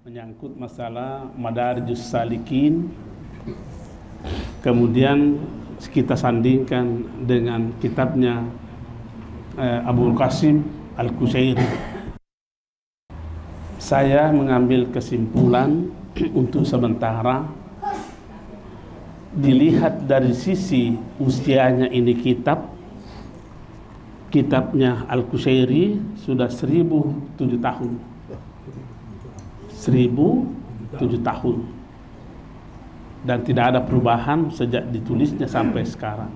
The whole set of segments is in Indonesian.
menyangkut masalah Madarijus Salikin. Kemudian kita sandingkan dengan kitabnya Abul Qasim Al-Qusairi. Saya mengambil kesimpulan untuk sementara dilihat dari sisi usianya ini kitabnya Al-Qusairi sudah 1007 tahun. 1007 tahun. Dan tidak ada perubahan sejak ditulisnya sampai sekarang.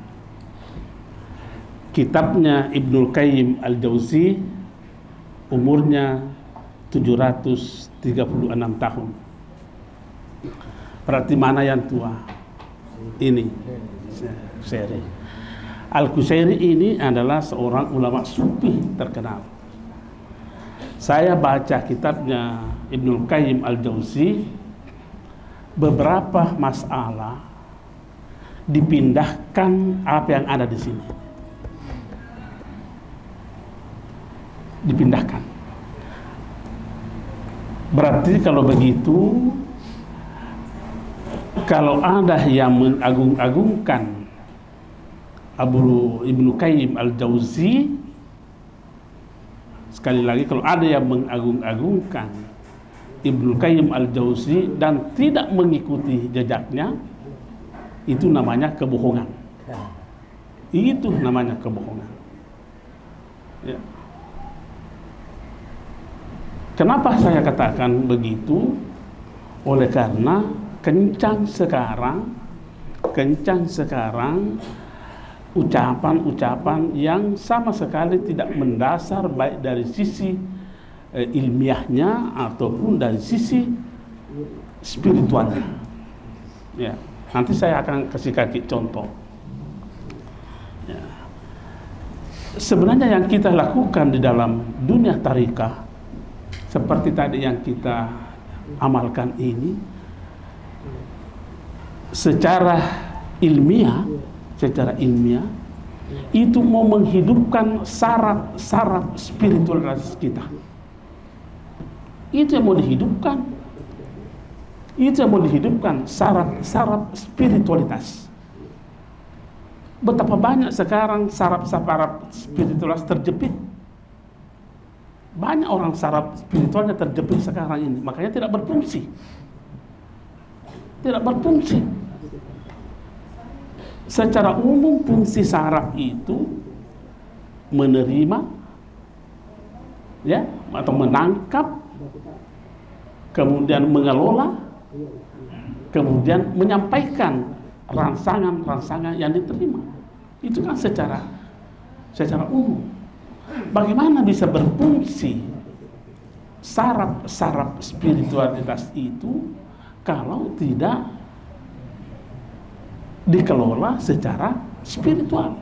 Kitabnya Ibnul Qayyim Al-Jauzi umurnya 736 tahun. Berarti mana yang tua? Ini seri. Al-Qusairi ini adalah seorang ulama sufi terkenal. Saya baca kitabnya Ibnul Qayyim Al-Jauzi, beberapa masalah dipindahkan apa yang ada di sini. Dipindahkan. Berarti kalau begitu, kalau ada yang mengagung-agungkan Ibnu Qayyim Al-Jauzi, sekali lagi kalau ada yang mengagung-agungkan Ibnu Qayyim Al-Jauzi dan tidak mengikuti jejaknya, itu namanya kebohongan. Itu namanya kebohongan. Ya. Kenapa saya katakan begitu? Oleh karena kencang sekarang ucapan-ucapan yang sama sekali tidak mendasar, baik dari sisi ilmiahnya ataupun dari sisi spiritualnya. Ya, nanti saya akan kasih contoh. Ya. Sebenarnya yang kita lakukan di dalam dunia tarikah, seperti tadi yang kita amalkan ini, secara ilmiah itu mau menghidupkan syarat spiritualitas kita. Itu yang mau dihidupkan, syarat spiritualitas. Betapa banyak sekarang syarat spiritualitas terjepit. Banyak orang syarat spiritualnya terjepit sekarang ini, makanya tidak berfungsi. Secara umum fungsi saraf itu menerima, ya, atau menangkap, kemudian mengelola, kemudian menyampaikan rangsangan yang diterima. Itu kan secara umum. Bagaimana bisa berfungsi saraf spiritualitas itu kalau tidak dikelola secara spiritual?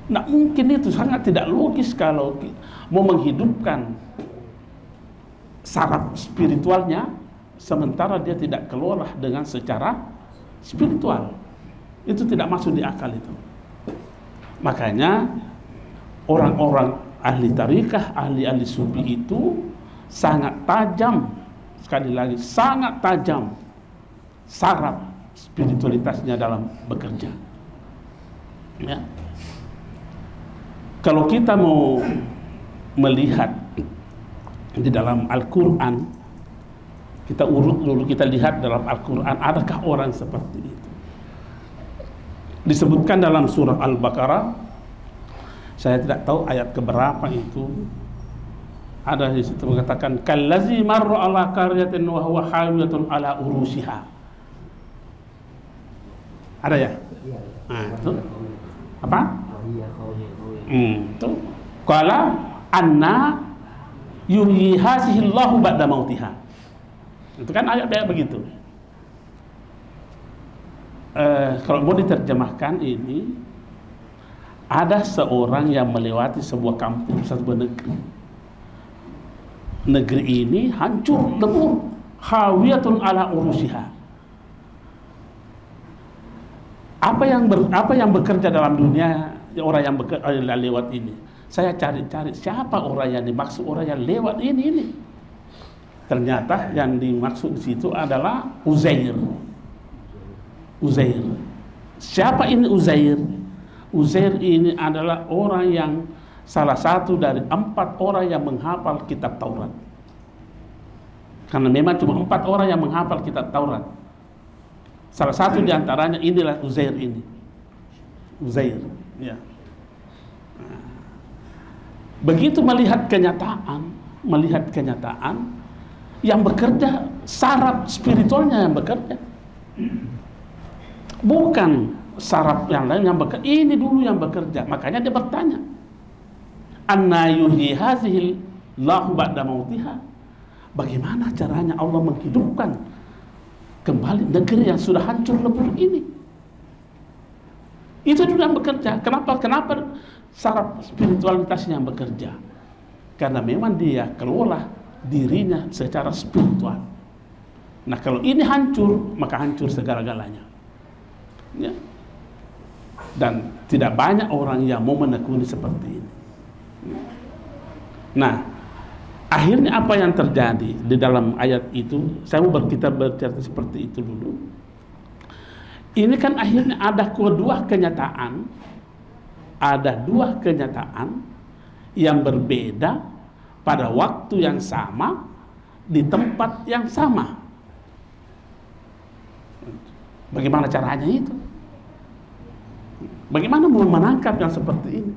Nah, mungkin itu sangat tidak logis kalau mau menghidupkan saraf spiritualnya sementara dia tidak kelola dengan secara spiritual. Itu tidak masuk di akal itu. Makanya orang-orang ahli tarikah, ahli sufi itu sangat tajam, sekali lagi sangat tajam saraf spiritualitasnya dalam bekerja. Ya. Kalau kita mau melihat di dalam Al-Quran, kita urut dulu, kita lihat dalam Al-Quran, adakah orang seperti itu? Disebutkan dalam surah Al-Baqarah, saya tidak tahu ayat keberapa itu, ada di situ mengatakan kallazi marra ala qaryatin wa huwa hawiyatun ala urushiha. Ada ya? Nah, itu apa? Itu qala anna yuhyi hadhihi Allahu ba'da mautiha. Itu kan ayat begitu. Kalau mau diterjemahkan ini, ada seorang yang melewati sebuah kampung, sebuah negeri. Negeri ini hancur lebur, hawiyatun ala urushiha. Apa yang bekerja dalam dunia, orang yang bekerja lewat ini? Saya cari-cari siapa orang yang dimaksud, orang yang lewat ini. Ternyata yang dimaksud di situ adalah Uzair. Uzair. Siapa ini Uzair? Uzair ini adalah orang yang salah satu dari 4 orang yang menghafal kitab Taurat. Karena memang cuma 4 orang yang menghafal kitab Taurat. Salah satu di antaranya inilah Uzair ini. Uzair, ya. Begitu melihat kenyataan yang bekerja, saraf spiritualnya yang bekerja, bukan saraf yang lain yang bekerja. Ini dulu yang bekerja. Makanya dia bertanya, anna yuhyi hazihil lahu ba'da mautiha. Bagaimana caranya Allah menghidupkan kembali negeri yang sudah hancur lebur ini? Itu dulu yang bekerja. Kenapa saraf spiritualitasnya yang bekerja? Karena memang dia kelola dirinya secara spiritual. Nah, kalau ini hancur, maka hancur segala-galanya, ya. Dan tidak banyak orang yang mau menekuni seperti ini. Nah, akhirnya apa yang terjadi di dalam ayat itu? Saya mau kita bercerita seperti itu dulu. Ini kan akhirnya ada dua kenyataan yang berbeda pada waktu yang sama di tempat yang sama. Bagaimana caranya itu? Bagaimana mau menangkap yang seperti ini?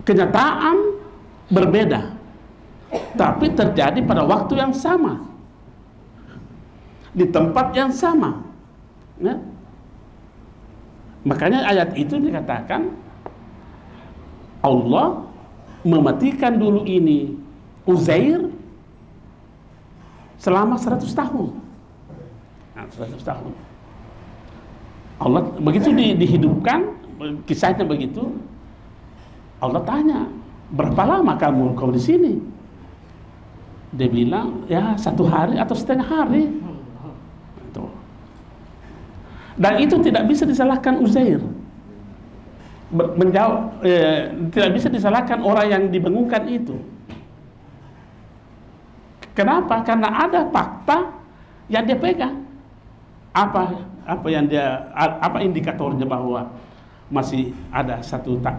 Kenyataan berbeda, tapi terjadi pada waktu yang sama, di tempat yang sama, ya? Makanya ayat itu dikatakan Allah mematikan dulu ini Uzair selama 100 tahun. Nah, 100 tahun. Allah begitu dihidupkan, kisahnya begitu. Allah tanya, berapa lama kau di sini? Dia bilang, ya 1 hari atau setengah hari. Dan itu tidak bisa disalahkan Uzair. Tidak bisa disalahkan orang yang dibengungkan itu. Kenapa? Karena ada fakta yang dia pegang. Apa indikatornya bahwa masih ada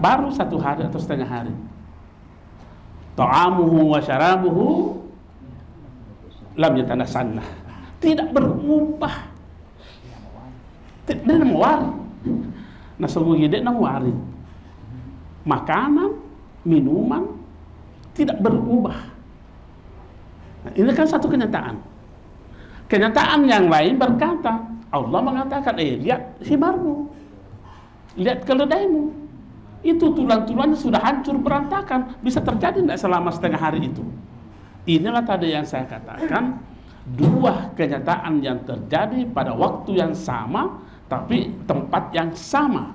baru 1 hari atau setengah hari. Ta'amuhu wa syarabuhu lam yatanasanna. Tidak berubah. Tidak mewari. Nah, sungguh tidak mewari. Makanan, minuman tidak berubah. Nah, ini kan satu kenyataan. Kenyataan yang lain berkata, Allah mengatakan, lihat himarmu, lihat keledaimu, itu tulang-tulangnya sudah hancur berantakan. Bisa terjadi tidak selama setengah hari itu? Inilah tadi yang saya katakan, 2 kenyataan yang terjadi pada waktu yang sama, tapi tempat yang sama.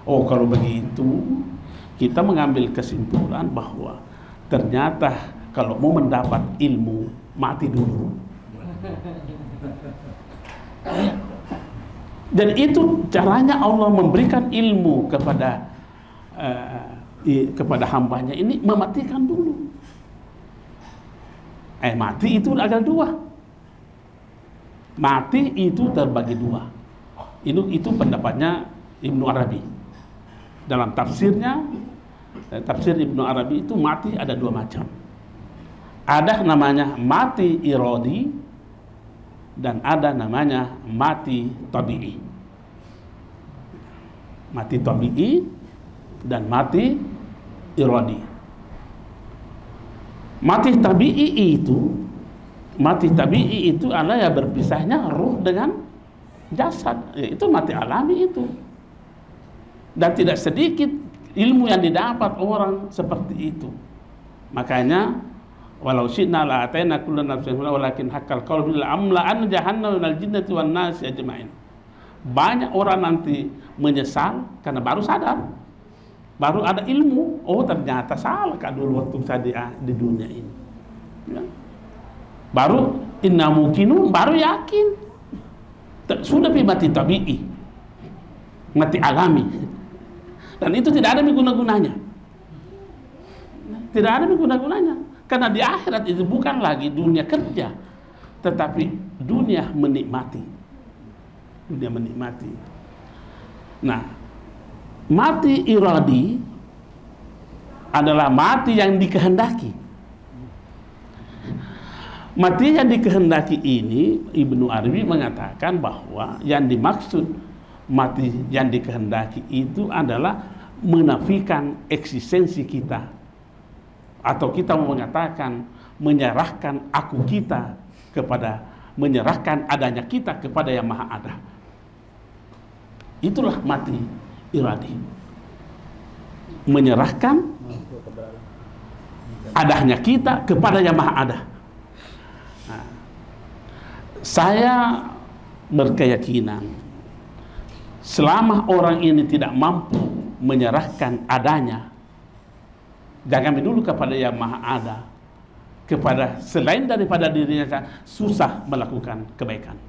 Oh, kalau begitu kita mengambil kesimpulan bahwa ternyata kalau mau mendapat ilmu, mati dulu. Dan itu caranya Allah memberikan ilmu kepada hambanya ini, mematikan dulu. Mati itu ada 2. Mati itu terbagi 2. Itu pendapatnya Ibnu Arabi. Dalam tafsirnya, tafsir Ibnu Arabi itu mati ada 2 macam. Ada namanya mati iradi dan ada namanya mati tabi'i. Mati tabi'i dan mati iradi. Mati tabi'i itu adalah ya berpisahnya ruh dengan jasad. Itu mati alami itu. Dan tidak sedikit ilmu yang didapat orang seperti itu. Makanya walau syi'na la atayna kullan nafsin walakin haqqal qawlu la amla'an jahannama minal jinnati wan nasi ajma'in. Banyak orang nanti menyesal karena baru sadar, baru ada ilmu. Oh, ternyata salah kak dulu waktu saya di dunia ini, ya. Baru inna mukinu, baru yakin. Sudah mati tabi'i, mati alami, dan itu tidak ada guna-gunanya. Tidak ada guna-gunanya. Karena di akhirat itu bukan lagi dunia kerja, tetapi dunia menikmati. Dunia menikmati. Nah, mati iradi adalah mati yang dikehendaki. Mati yang dikehendaki ini, Ibnu Arabi mengatakan bahwa yang dimaksud mati yang dikehendaki itu adalah menafikan eksistensi kita, atau kita mengatakan menyerahkan aku kita kepada, menyerahkan adanya kita kepada yang maha ada. Itulah mati iradi, menyerahkan adanya kita kepada yang maha ada. Nah, saya berkeyakinan selama orang ini tidak mampu menyerahkan adanya, jangan dulu kepada yang maha ada, kepada selain daripada dirinya, susah melakukan kebaikan.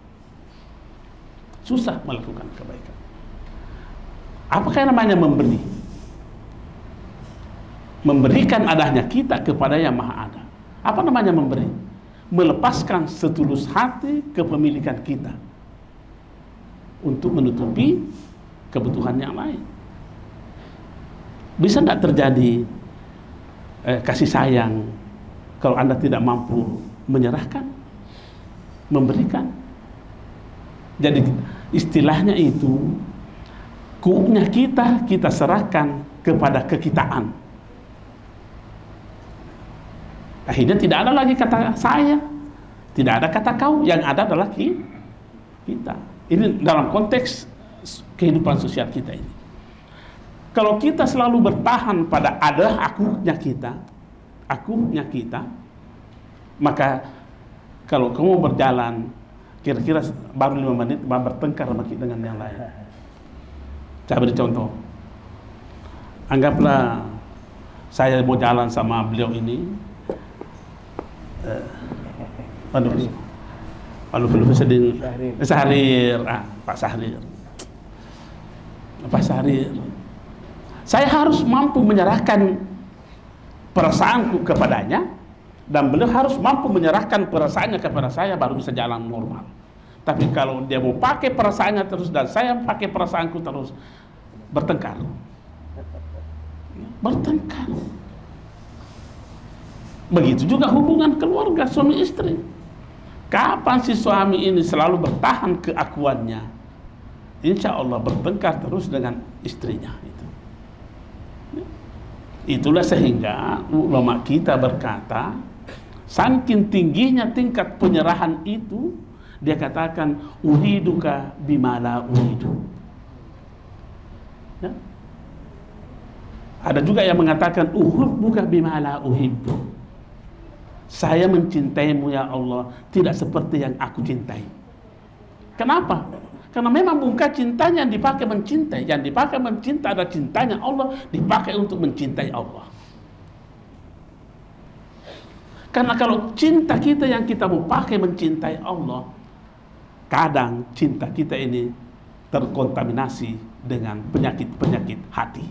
Susah melakukan kebaikan. Apakah namanya memberi? Memberikan adanya kita kepada yang maha ada. Apa namanya memberi? Melepaskan setulus hati kepemilikan kita untuk menutupi kebutuhan yang lain. Bisa tidak terjadi kasih sayang kalau Anda tidak mampu menyerahkan, memberikan? Jadi istilahnya itu, kunya kita serahkan kepada kekitaan. Akhirnya tidak ada lagi kata saya, tidak ada kata kau, yang ada adalah kita. Ini dalam konteks kehidupan sosial kita ini. Kalau kita selalu bertahan pada adalah akunya kita, maka kalau kamu berjalan kira-kira baru 5 menit bertengkar dengan yang lain. Saya beri contoh. Anggaplah saya mau jalan sama beliau ini, Sahrir, Pak Sahrir. Saya harus mampu menyerahkan perasaanku kepadanya, dan beliau harus mampu menyerahkan perasaannya kepada saya, baru bisa jalan normal. Tapi kalau dia mau pakai perasaannya terus dan saya pakai perasaanku terus, bertengkar. Begitu juga hubungan keluarga suami istri. Kapan si suami ini selalu bertahan keakuannya, insya Allah bertengkar terus dengan istrinya. Itulah sehingga ulama kita berkata, saking tingginya tingkat penyerahan itu, dia katakan uhiduka bima la uhidu. Ya? Ada juga yang mengatakan uhibbuka bima la uhibbu. Saya mencintaimu ya Allah tidak seperti yang aku cintai. Kenapa? Karena memang bukan cintanya yang dipakai mencintai. Yang dipakai mencinta adalah cintanya Allah, dipakai untuk mencintai Allah. Karena kalau cinta kita yang kita mau pakai mencintai Allah, kadang cinta kita ini terkontaminasi dengan penyakit-penyakit hati.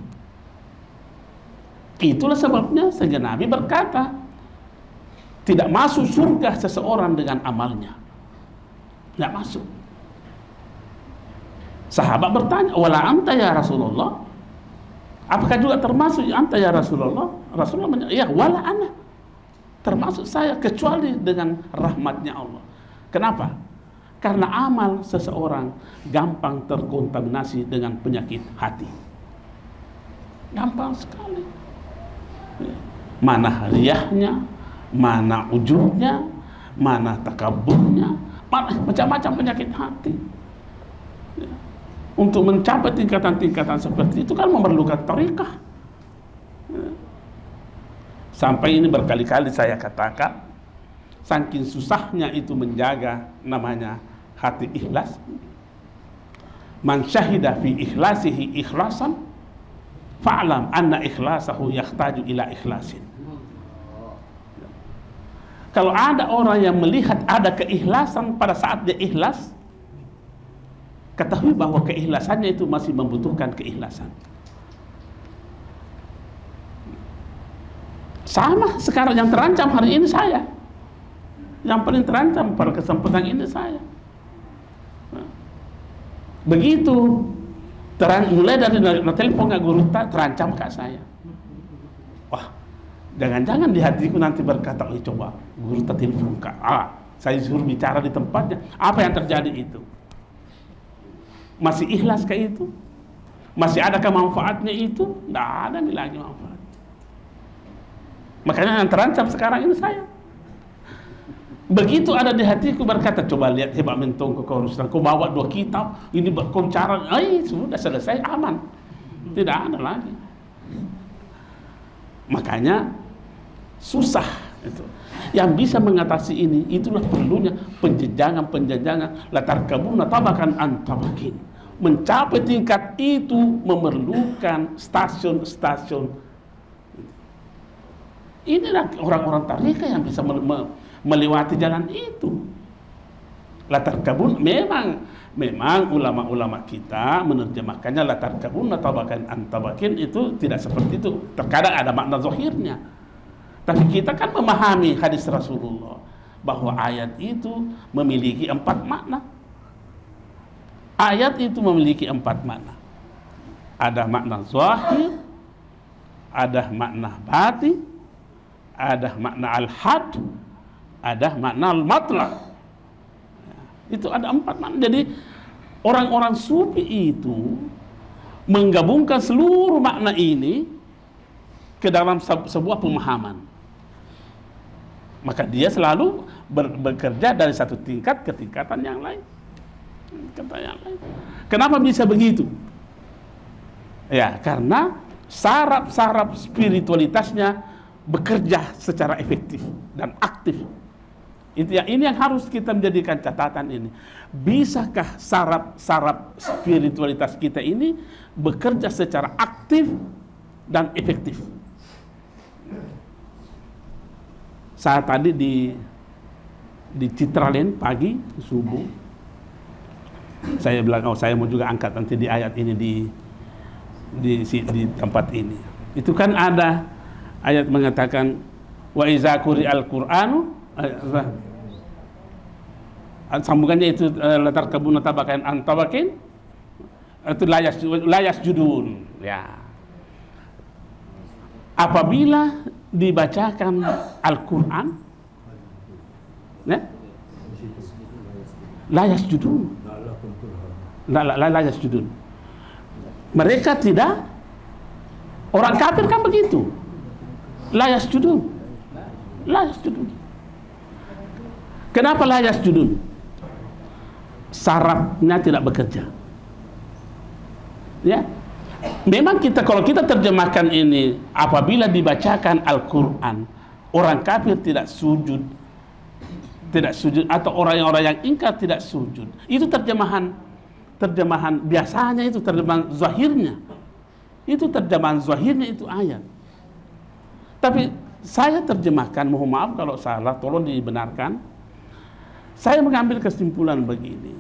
Itulah sebabnya sehingga Nabi berkata, tidak masuk surga seseorang dengan amalnya. Tidak masuk. Sahabat bertanya, wala anta ya Rasulullah? Apakah juga termasuk anta ya Rasulullah? Rasulullah menjawab, ya wala ana. Termasuk saya, kecuali dengan rahmatnya Allah. Kenapa? Karena amal seseorang gampang terkontaminasi dengan penyakit hati. Gampang sekali. Mana riyahnya, mana ujubnya, mana takaburnya, macam-macam penyakit hati. Untuk mencapai tingkatan-tingkatan seperti itu kan memerlukan thariqah. Sampai ini berkali-kali saya katakan, saking susahnya itu menjaga namanya hati ikhlas. Man syahida fi ikhlasihi ikhlasan, fa'lam anna ikhlasahu yahtaju ila ikhlasin. Kalau ada orang yang melihat ada keikhlasan pada saat dia ikhlas, ketahui bahwa keikhlasannya itu masih membutuhkan keikhlasan. Sama sekarang yang terancam hari ini saya. Yang paling terancam pada kesempatan ini saya. Begitu mulai dari telepon nggak guru terancam kak saya. Wah, jangan-jangan di hatiku nanti berkata, coba guru telepon kak. Saya suruh bicara di tempatnya. Apa yang terjadi itu? Masih ikhlas kayak itu? Masih adakah manfaatnya itu? Tidak ada nih lagi manfaat. Makanya yang terancam sekarang ini saya. Begitu ada di hatiku berkata, coba lihat hebat mentong kau urusan, kau bawa 2 kitab, ini kau cara, sudah selesai, aman. Tidak ada lagi. Makanya susah itu. Yang bisa mengatasi ini, itulah perlunya penjenjangan latar kabuna tabakan antabakin. Mencapai tingkat itu memerlukan stasiun-stasiun. Inilah orang-orang tarika yang bisa melewati jalan itu. Latar kabun memang ulama-ulama kita menerjemahkannya latar kabun atau bahkan antabakin itu tidak seperti itu. Terkadang ada makna zahirnya. Tapi kita kan memahami hadis Rasulullah bahwa ayat itu memiliki 4 makna. Ayat itu memiliki 4 makna. Ada makna zahir, ada makna batin, ada makna al-had, ada makna al-matlaq. Itu ada 4 makna. Jadi orang-orang sufi itu menggabungkan seluruh makna ini ke dalam sebuah pemahaman. Maka dia selalu bekerja dari satu tingkat ke tingkatan yang lain. Kenapa bisa begitu? Ya, karena saraf-saraf spiritualitasnya bekerja secara efektif dan aktif. Ini yang harus kita menjadikan catatan ini. Bisakah saraf-saraf spiritualitas kita ini bekerja secara aktif dan efektif? Saat tadi di Citraland pagi subuh, saya bilang, saya mau juga angkat nanti di ayat ini di tempat ini. Itu kan ada ayat mengatakan wa iza quri'al Qur'anu, sambungannya itu latar kabun tabakan antabakin, itu layas judun, ya. Apabila dibacakan Al-Quran, ya, layas judun, layas judun. Mereka tidak, orang kafir kan begitu, layas judun, layas judun. Kenapa layas judun? Sarafnya tidak bekerja. Ya, memang kalau kita terjemahkan ini, apabila dibacakan Al-Quran, orang kafir tidak sujud, atau orang-orang yang ingkar tidak sujud. Itu terjemahan biasanya, itu terjemahan zahirnya. Itu terjemahan zahirnya itu ayat. Tapi saya terjemahkan, mohon maaf kalau salah, tolong dibenarkan. Saya mengambil kesimpulan begini.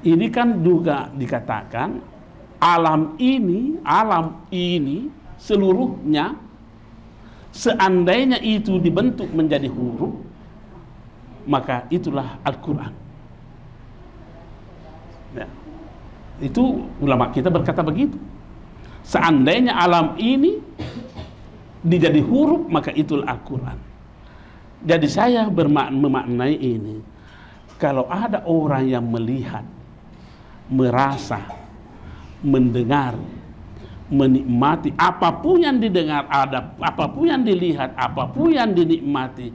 Ini kan juga dikatakan alam ini seluruhnya, seandainya itu dibentuk menjadi huruf, maka itulah Al-Quran. Ya. Itu ulama kita berkata begitu. Seandainya alam ini dijadi huruf, maka itulah Al-Quran. Jadi saya memaknai ini. Kalau ada orang yang melihat, merasa, mendengar, menikmati apapun yang didengar, apapun yang dilihat, apapun yang dinikmati,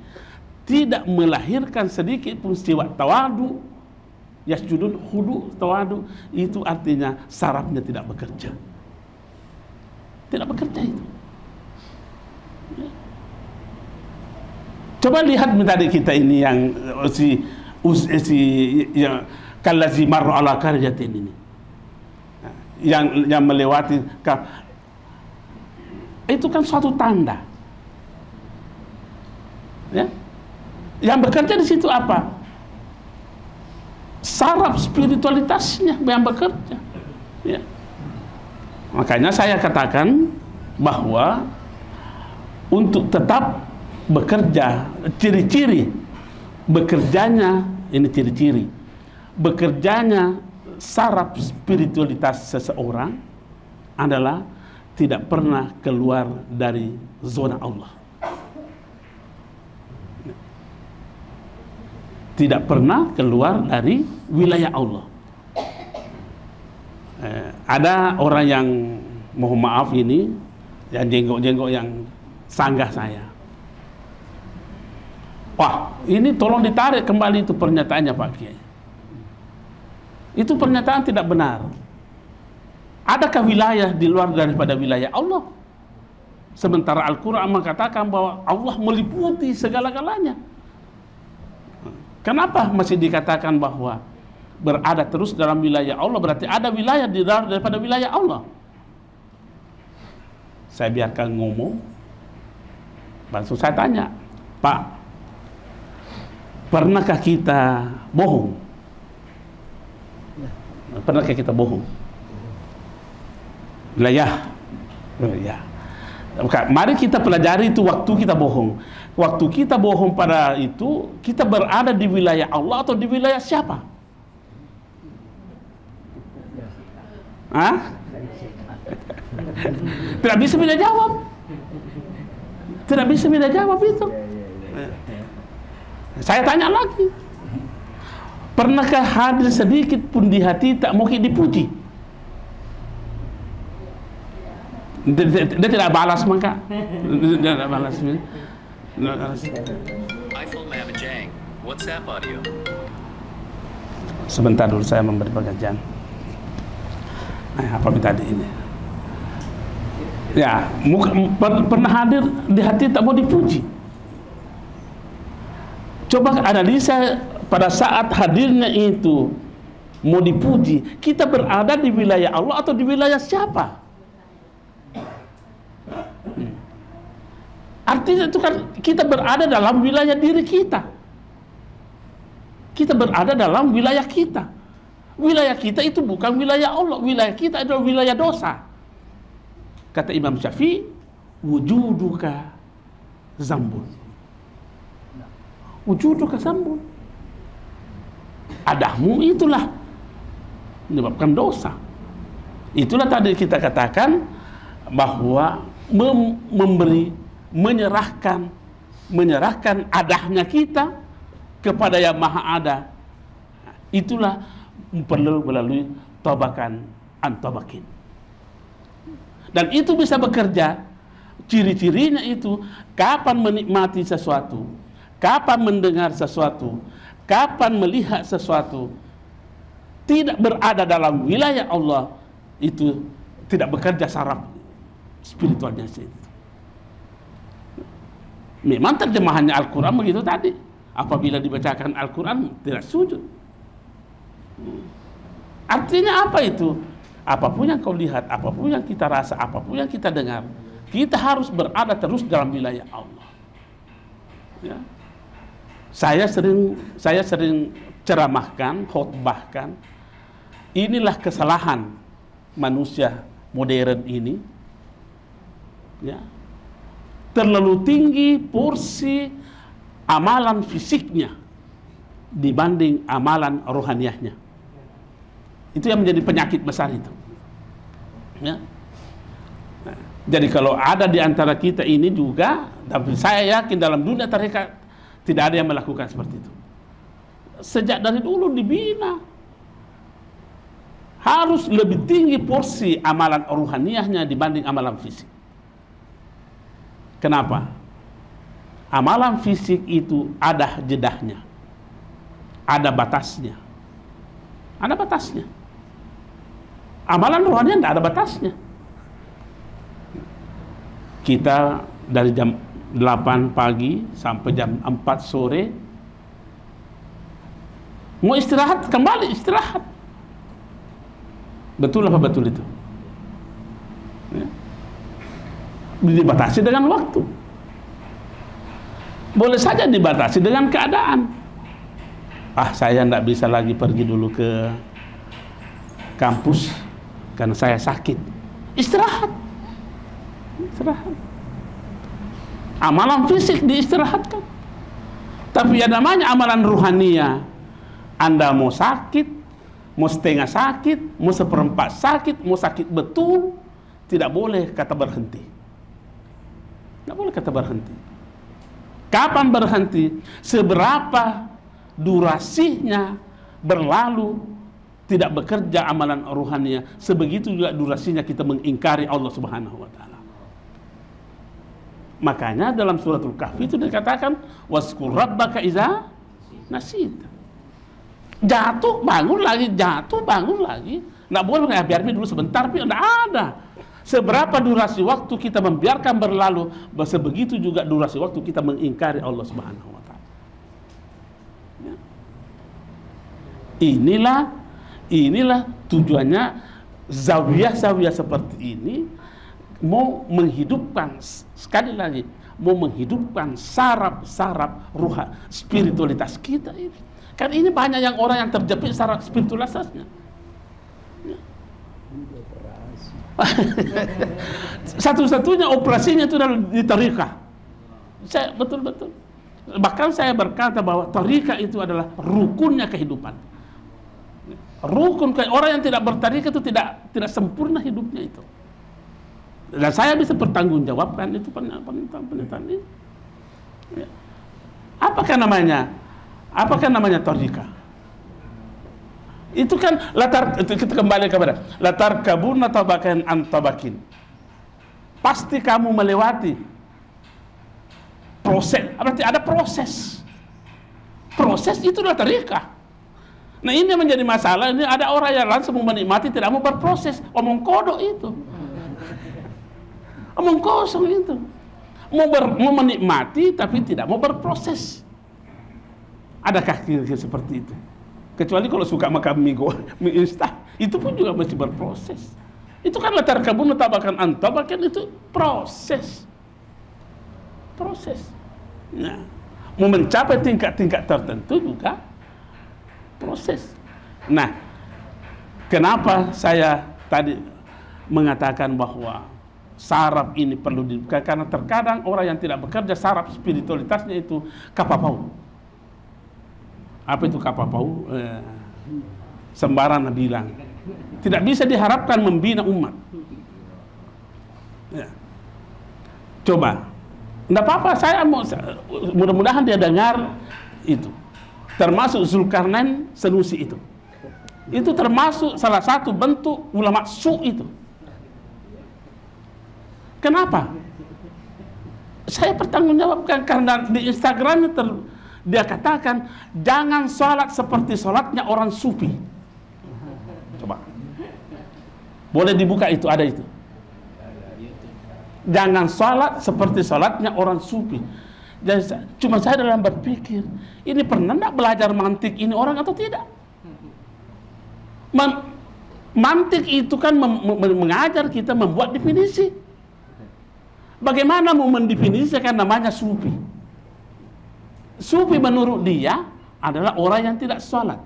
tidak melahirkan sedikit pun sifat tawadu, yasjudun, khudu, tawadu, itu artinya sarafnya tidak bekerja. Tidak bekerja itu. Coba lihat tadi kita ini yang yang kallazi marra ala qaryatin ini. Yang melewati itu kan suatu tanda, ya. Yang bekerja di situ apa? Saraf spiritualitasnya yang bekerja, ya. Makanya saya katakan bahwa untuk tetap bekerja. Ciri-ciri bekerjanya, ini ciri-ciri bekerjanya saraf spiritualitas seseorang adalah tidak pernah keluar dari zona Allah. Tidak pernah keluar dari wilayah Allah. Ada orang yang, mohon maaf ini, yang jenggot-jenggot yang sanggah saya. Wah, ini tolong ditarik kembali itu pernyataannya Pak Kiai. Itu pernyataan tidak benar. Adakah wilayah di luar daripada wilayah Allah? Sementara Al-Quran mengatakan bahwa Allah meliputi segala-galanya. Kenapa masih dikatakan bahwa berada terus dalam wilayah Allah? Berarti ada wilayah di luar daripada wilayah Allah. Saya biarkan ngomong. Langsung saya tanya, Pak, pernahkah kita bohong? Pernahkah kita bohong? Wilayah. Ya. Mari kita pelajari itu waktu kita bohong. Waktu kita bohong pada itu, kita berada di wilayah Allah atau di wilayah siapa? Hah? Tidak bisa beda jawab. Tidak bisa beda jawab itu. Saya tanya lagi. Pernahkah hadir sedikit pun di hati tak mungkin dipuji? Dia tidak balas maka. Dia tidak balas. iPhone Mamajang, WhatsApp audio. Sebentar dulu saya memberi pengajian. Apa tadi ini? Ya, pernah hadir di hati tak mau dipuji. Coba analisa pada saat hadirnya itu mau dipuji, kita berada di wilayah Allah atau di wilayah siapa? Artinya itu kan kita berada dalam wilayah diri kita. Kita berada dalam wilayah kita. Wilayah kita itu bukan wilayah Allah. Wilayah kita adalah wilayah dosa. Kata Imam Syafi'i, wujuduka zambun. Wujuduka zambun. Adahmu itulah menyebabkan dosa. Itulah tadi kita katakan bahwa menyerahkan adahnya kita kepada yang maha ada, itulah perlu melalui tabakan antabakin. Dan itu bisa bekerja. Ciri-cirinya itu kapan menikmati sesuatu, kapan mendengar sesuatu, kapan melihat sesuatu, tidak berada dalam wilayah Allah, itu tidak bekerja saraf spiritualnya itu. Memang terjemahannya Al-Quran begitu tadi. Apabila dibacakan Al-Quran tidak sujud. Artinya apa itu? Apapun yang kau lihat, apapun yang kita rasa, apapun yang kita dengar, kita harus berada terus dalam wilayah Allah. Ya. Saya sering ceramahkan, khotbahkan. Inilah kesalahan manusia modern ini. Ya. Terlalu tinggi porsi amalan fisiknya dibanding amalan rohaniahnya. Itu yang menjadi penyakit besar itu. Ya. Nah, jadi kalau ada di antara kita ini juga, tapi saya yakin dalam dunia tarekat tidak ada yang melakukan seperti itu. Sejak dari dulu dibina harus lebih tinggi porsi amalan rohaniahnya dibanding amalan fisik. Kenapa? Amalan fisik itu ada jedahnya, ada batasnya, ada batasnya. Amalan rohani tidak ada batasnya. Kita dari jam 8 pagi sampai jam 4 sore mau istirahat, kembali istirahat. Betul apa betul itu? Ya. Dibatasi dengan waktu. Boleh saja dibatasi dengan keadaan. Saya tidak bisa lagi pergi dulu ke kampus karena saya sakit. Istirahat. Istirahat. Amalan fisik diistirahatkan. Tapi yang namanya amalan ruhania, Anda mau sakit, mau setengah sakit, mau seperempat sakit, mau sakit betul, tidak boleh kata berhenti. Tidak boleh kata berhenti. Kapan berhenti? Seberapa durasinya berlalu tidak bekerja amalan ruhania, sebegitu juga durasinya kita mengingkari Allah Subhanahu wa taala. Makanya dalam suratul Kahfi itu dikatakan waskur rabbaka iza nasita. Jatuh bangun lagi, jatuh bangun lagi. Nggak boleh biar dulu sebentar, tapi nggak ada. Seberapa durasi waktu kita membiarkan berlalu, sebegitu juga durasi waktu kita mengingkari Allah Subhanahu wa taala. Ya. Inilah tujuannya zawiyah-zawiyah seperti ini, mau menghidupkan, sekali lagi, mau menghidupkan saraf-saraf ruha spiritualitas kita ini. Kan ini banyak yang orang yang terjepit saraf spiritualitasnya. Ya. Satu-satunya operasinya itu adalah di tarikah. Saya betul-betul. Bahkan saya berkata bahwa tarikah itu adalah rukunnya kehidupan. Rukun orang yang tidak bertarikah itu tidak sempurna hidupnya itu. Dan saya bisa pertanggungjawabkan itu pernyataan ini. Ya. Apakah namanya tarikah? Itu kan kita kembali kepada latar kabun atau bahkan antabakin. Pasti kamu melewati proses. Berarti ada proses. Proses itu adalah tarikah. Nah ini menjadi masalah. Ini ada orang yang langsung menikmati, tidak mau berproses. Omong kodok itu. Omong kosong itu. Mau menikmati tapi tidak mau berproses. Adakah kira-kira seperti itu? Kecuali kalau suka makan mie instan, itu pun juga mesti berproses. Itu kan latar kabun tabakan antabakan, itu proses. Nah, mau mencapai tingkat-tingkat tertentu juga proses. Nah, kenapa saya tadi mengatakan bahwa saraf ini perlu dibuka? Karena terkadang orang yang tidak bekerja saraf spiritualitasnya itu kapapau. Apa itu kapapau? Sembarang bilang tidak bisa diharapkan membina umat. Ya. Coba, tidak apa-apa. Saya mudah-mudahan dia dengar itu. Termasuk Zulkarnain Sanusi itu. Itu termasuk salah satu bentuk ulama su itu. Kenapa? Saya pertanggungjawabkan karena di Instagramnya dia katakan jangan sholat seperti sholatnya orang sufi. Coba, boleh dibuka itu, ada itu. Jangan sholat seperti sholatnya orang sufi. Dan cuma saya dalam berpikir, ini pernah tidak belajar mantik ini orang atau tidak? Mantik itu kan mengajar kita membuat definisi. Bagaimana mau mendefinisikan namanya sufi? Sufi menurut dia adalah orang yang tidak sholat.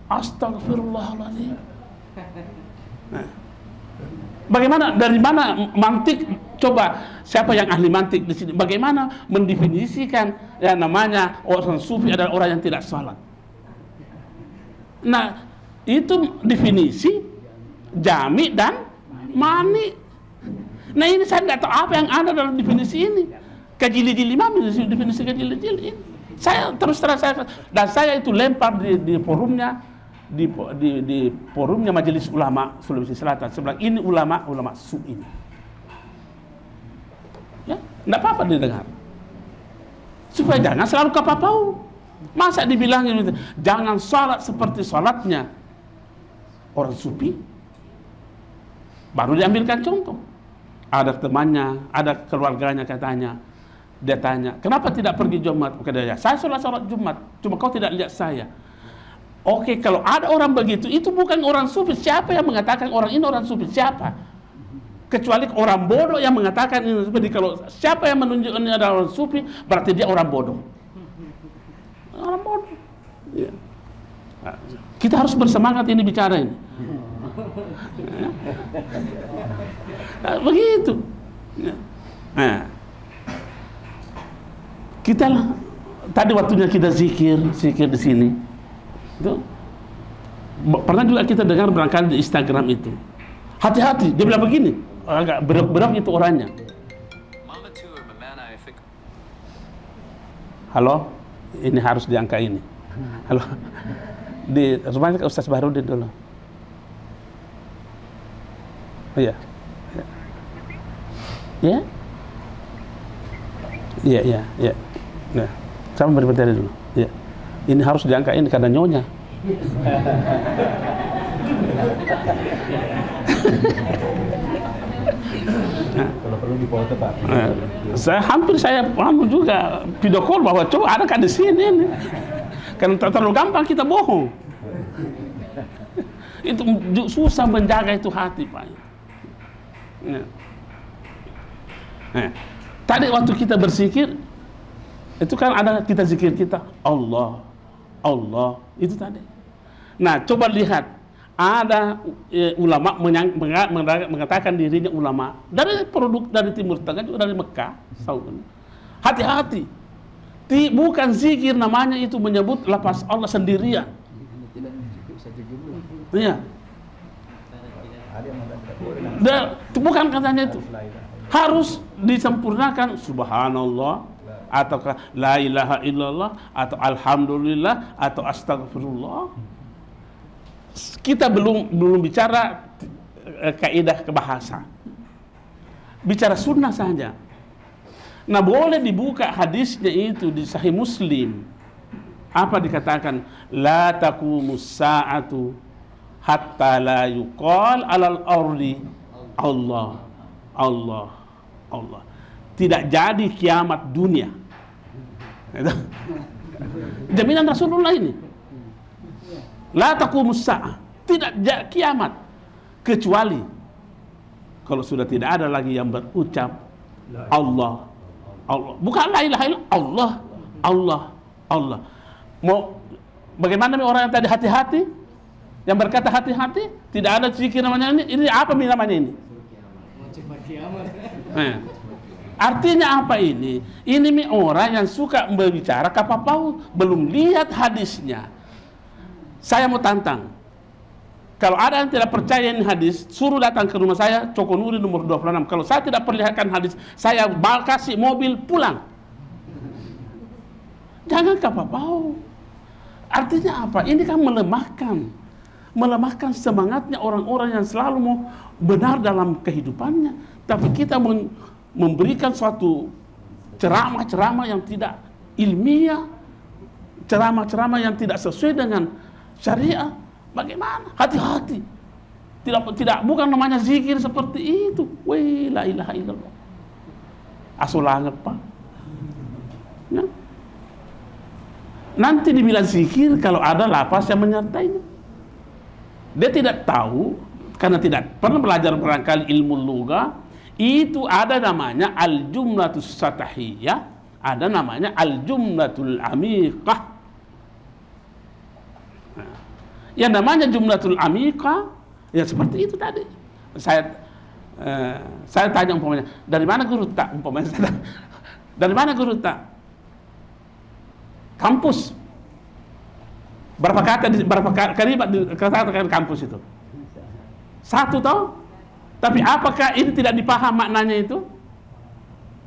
Astagfirullahaladzim. Nah, bagaimana, dari mana mantik? Coba, siapa yang ahli mantik di sini? Bagaimana mendefinisikan yang namanya orang sufi adalah orang yang tidak sholat? Nah, itu definisi jami dan mani. Nah ini saya nggak tahu apa yang ada dalam definisi ini. Kajili-jili mami, definisi kajili-jili ini. Saya terus terang saya itu lempar di forumnya, di forumnya Majelis Ulama Sulawesi Selatan. Sebelah ini ulama su ini. Ya, enggak apa-apa didengar. Supaya jangan selalu kapapau. Masa dibilangin itu, jangan sholat seperti sholatnya orang sufi. Baru diambilkan contoh. Ada temannya, ada keluarganya katanya. Dia tanya, kenapa tidak pergi Jumat? Kata dia, saya sholat Jumat, cuma kau tidak lihat saya. Oke, kalau ada orang begitu, itu bukan orang sufi. Siapa yang mengatakan orang ini orang sufi? Siapa? Kecuali orang bodoh yang mengatakan ini. Seperti kalau siapa yang menunjukkan ini adalah orang sufi, berarti dia orang bodoh. Orang bodoh. Ya. Nah, kita harus bersemangat ini bicara ini. Nah, begitu. Nah. Kita tadi waktunya kita zikir di sini. Itu pernah juga kita dengar barangkali di Instagram itu. Hati-hati, dia bilang begini, agak berok-berok itu orangnya. Halo, ini harus diangkat ini. Halo, di rumahnya Ustaz Bahrudin dulu. Iya. Ya? Iya. Nah, sama beri materi dulu. Iya. Ini harus diangkat ini karena nyonya. Kalau perlu dipoto Pak. Saya paham juga video call bahwa coba ada kan di sini nih. Karena terlalu gampang kita bohong. Itu susah menjaga itu hati, Pak. Nah, tadi waktu kita berzikir itu kan ada kita zikir kita Allah itu tadi. Nah, coba lihat ada ulama mengatakan dirinya ulama dari produk dari Timur Tengah juga dari Mekah, Saudi. Hati-hati, bukan zikir namanya itu menyebut lafaz Allah sendirian. Iya. Bukan katanya itu. Harus disempurnakan subhanallah atau la ilaha illallah atau alhamdulillah atau astagfirullah. Kita belum bicara kaidah kebahasa. Bicara sunnah saja. Nah, boleh dibuka hadisnya itu di Sahih Muslim. Apa dikatakan? La taqumus sa'atu hatta la yuqal alal ardi Allah. Tidak jadi kiamat dunia. Jaminan Rasulullah ini. La taqumus sa'ah, tidak kiamat kecuali kalau sudah tidak ada lagi yang berucap Allah. Bukan la ilaha illallah, Allah. Mau bagaimana orang yang tadi hati-hati? Yang berkata hati-hati, tidak ada zikir namanya ini. Ini apa namanya ini? Artinya apa ini? Ini orang yang suka berbicara kapapau, belum lihat hadisnya. Saya mau tantang. Kalau ada yang tidak percaya ini hadis, suruh datang ke rumah saya, Cokonuri nomor 26. Kalau saya tidak perlihatkan hadis, saya kasih mobil pulang. Jangan kapapau. Artinya apa? Ini kan melemahkan semangatnya orang-orang yang selalu mau benar dalam kehidupannya. Tapi kita memberikan suatu ceramah-ceramah yang tidak ilmiah, ceramah-ceramah yang tidak sesuai dengan syariah. Bagaimana? Hati-hati. Bukan namanya zikir seperti itu. Wih, la ilaha illallah. Asulanget, Pak. Ya. Nanti dibilang zikir kalau ada lafaz yang menyertainya. Dia tidak tahu karena tidak pernah belajar barangkali ilmu lugah. Itu ada namanya al-jumlatus satahiyah, ada namanya al-jumlatul amiqah. Nah, yang namanya jumlatul amiqah ya seperti itu tadi. Saya tanya umpamanya, dari mana guru tak? Umpamanya dari mana guru tak? Kampus. Berapa kali dikatakan kampus itu? Satu toh? Tapi apakah ini tidak dipaham maknanya itu?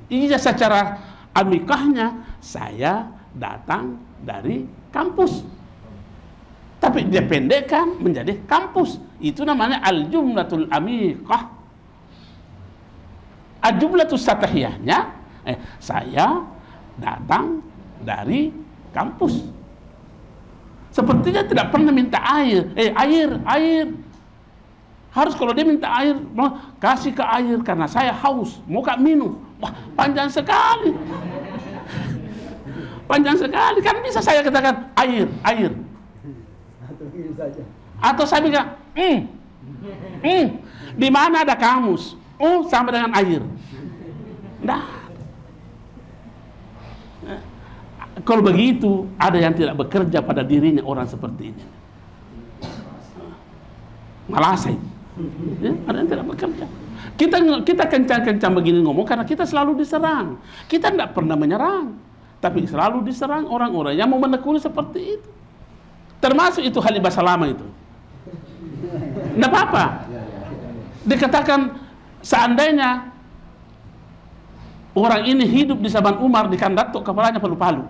Iya, secara amikahnya saya datang dari kampus. Tapi dia pendekkan menjadi kampus. Itu namanya al-jumlatul amikah. Al-jumlatul satahiyahnya saya datang dari kampus. Sepertinya tidak pernah minta air. Air. Harus kalau dia minta air, kasih ke air karena saya haus, mau kak minum. Wah, panjang sekali. Panjang sekali. Kan bisa saya katakan air. Atau saya bilang, di mana ada kamus? Sama dengan air. Nah, kalau begitu ada yang tidak bekerja pada dirinya orang seperti ini. Malasai. Ya, ada yang tidak bekerja. Kita kencang-kencang begini ngomong karena kita selalu diserang. Kita tidak pernah menyerang. Tapi selalu diserang orang-orang yang mau menekuni seperti itu. Termasuk itu Halibah Salama itu. Tidak apa-apa. Dikatakan seandainya orang ini hidup di zaman Umar, dikandatuk kepalanya palu-palu.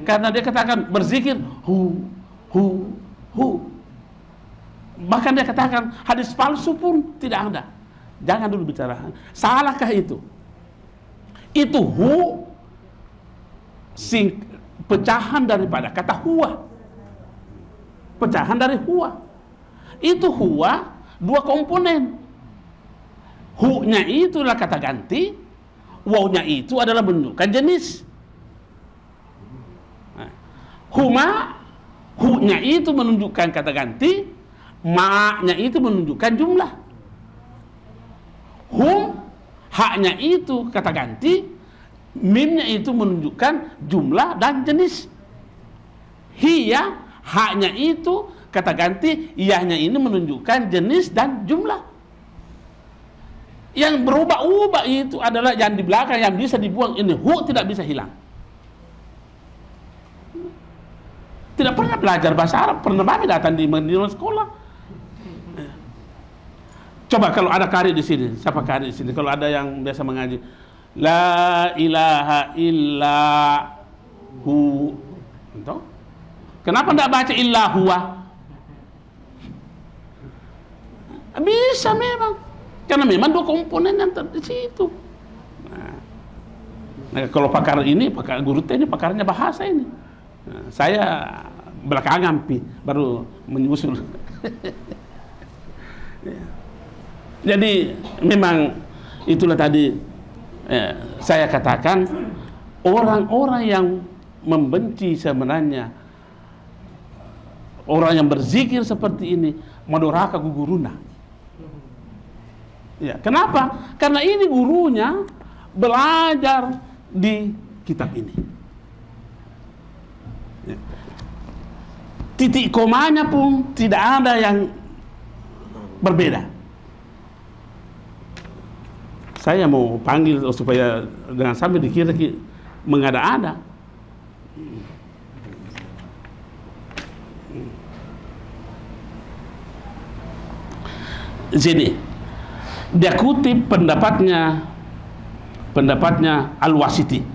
Karena dia katakan berzikir hu. Bahkan dia katakan hadis palsu pun tidak ada. Jangan dulu bicara. Salahkah itu? Itu hu pecahan daripada kata huwa. Pecahan dari huwa. Itu huwa dua komponen. Hu-nya itulah kata ganti, waw-nya itu adalah menunjukkan jenis. Huma, hu-nya itu menunjukkan kata ganti, ma-nya itu menunjukkan jumlah. Hum, ha-nya itu kata ganti, mim-nya itu menunjukkan jumlah dan jenis. Hiya, ha-nya itu kata ganti, ya-nya ini menunjukkan jenis dan jumlah. Yang berubah-ubah itu adalah yang di belakang yang bisa dibuang, ini hu tidak bisa hilang. Tidak pernah belajar bahasa Arab, pernah kami datang di sekolah. Coba kalau ada kari di sini, siapa kari di sini? Kalau ada yang biasa mengaji, la ilaha illa hu. Entah? Kenapa tidak baca illa huwa? Bisa memang, karena memang dua komponen yang di situ. Nah, kalau pakar ini, pakar guru ini pakarnya bahasa ini. Nah, saya belakangan baru menyusul. Jadi memang itulah tadi saya katakan orang-orang yang membenci sebenarnya orang yang berzikir seperti ini madoraka guguruna. Ya, kenapa? Karena ini gurunya belajar di kitab ini. Ya. Titik komanya pun tidak ada yang berbeda. Saya mau panggil supaya jangan sampai dikira mengada-ada. Sini dia kutip pendapatnya Al-Wasiti.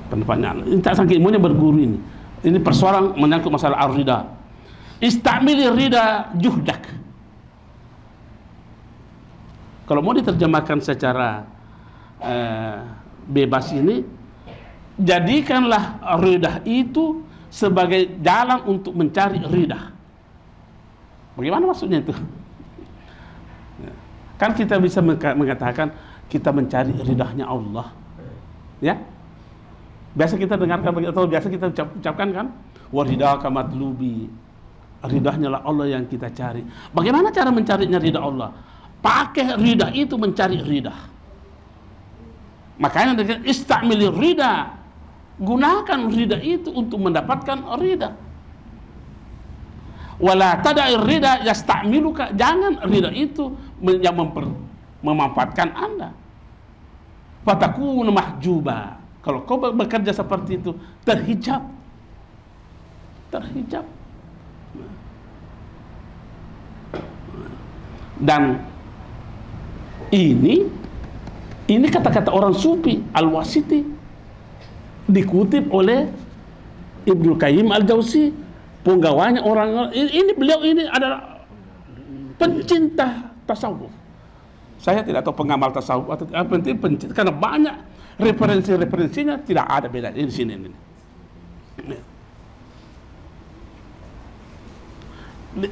Pendapatnya ini tak sangka ilmunya berguru ini. Ini persoalan menyangkut masalah ar-rida. Istamili rida juhdak. Kalau mau diterjemahkan secara bebas ini, jadikanlah rida itu sebagai jalan untuk mencari rida. Bagaimana maksudnya itu? Kan kita bisa mengatakan kita mencari ridahnya Allah, ya. Biasa kita dengarkan atau biasa kita ucapkan kan, waridaka matlubi, ridahnya lah Allah yang kita cari. Bagaimana cara mencarinya ridah Allah? Pakai ridah itu mencari ridah. Makanya dengan istamili ridah, gunakan ridah itu untuk mendapatkan ridah. Wala tada'i ridah yastamiluka, jangan ridah itu yang memanfaatkan Anda. Fatakunu mahjuba. Kalau kau bekerja seperti itu, terhijab. Dan ini kata-kata orang sufi Al-Wasiti dikutip oleh Ibnu Qayyim Al-Jauzi, penggawanya orang ini. Beliau ini adalah pencinta tasawuf. Saya tidak tahu pengamal tasawuf atau apa, penting pencinta, karena banyak referensinya tidak ada beda di sini.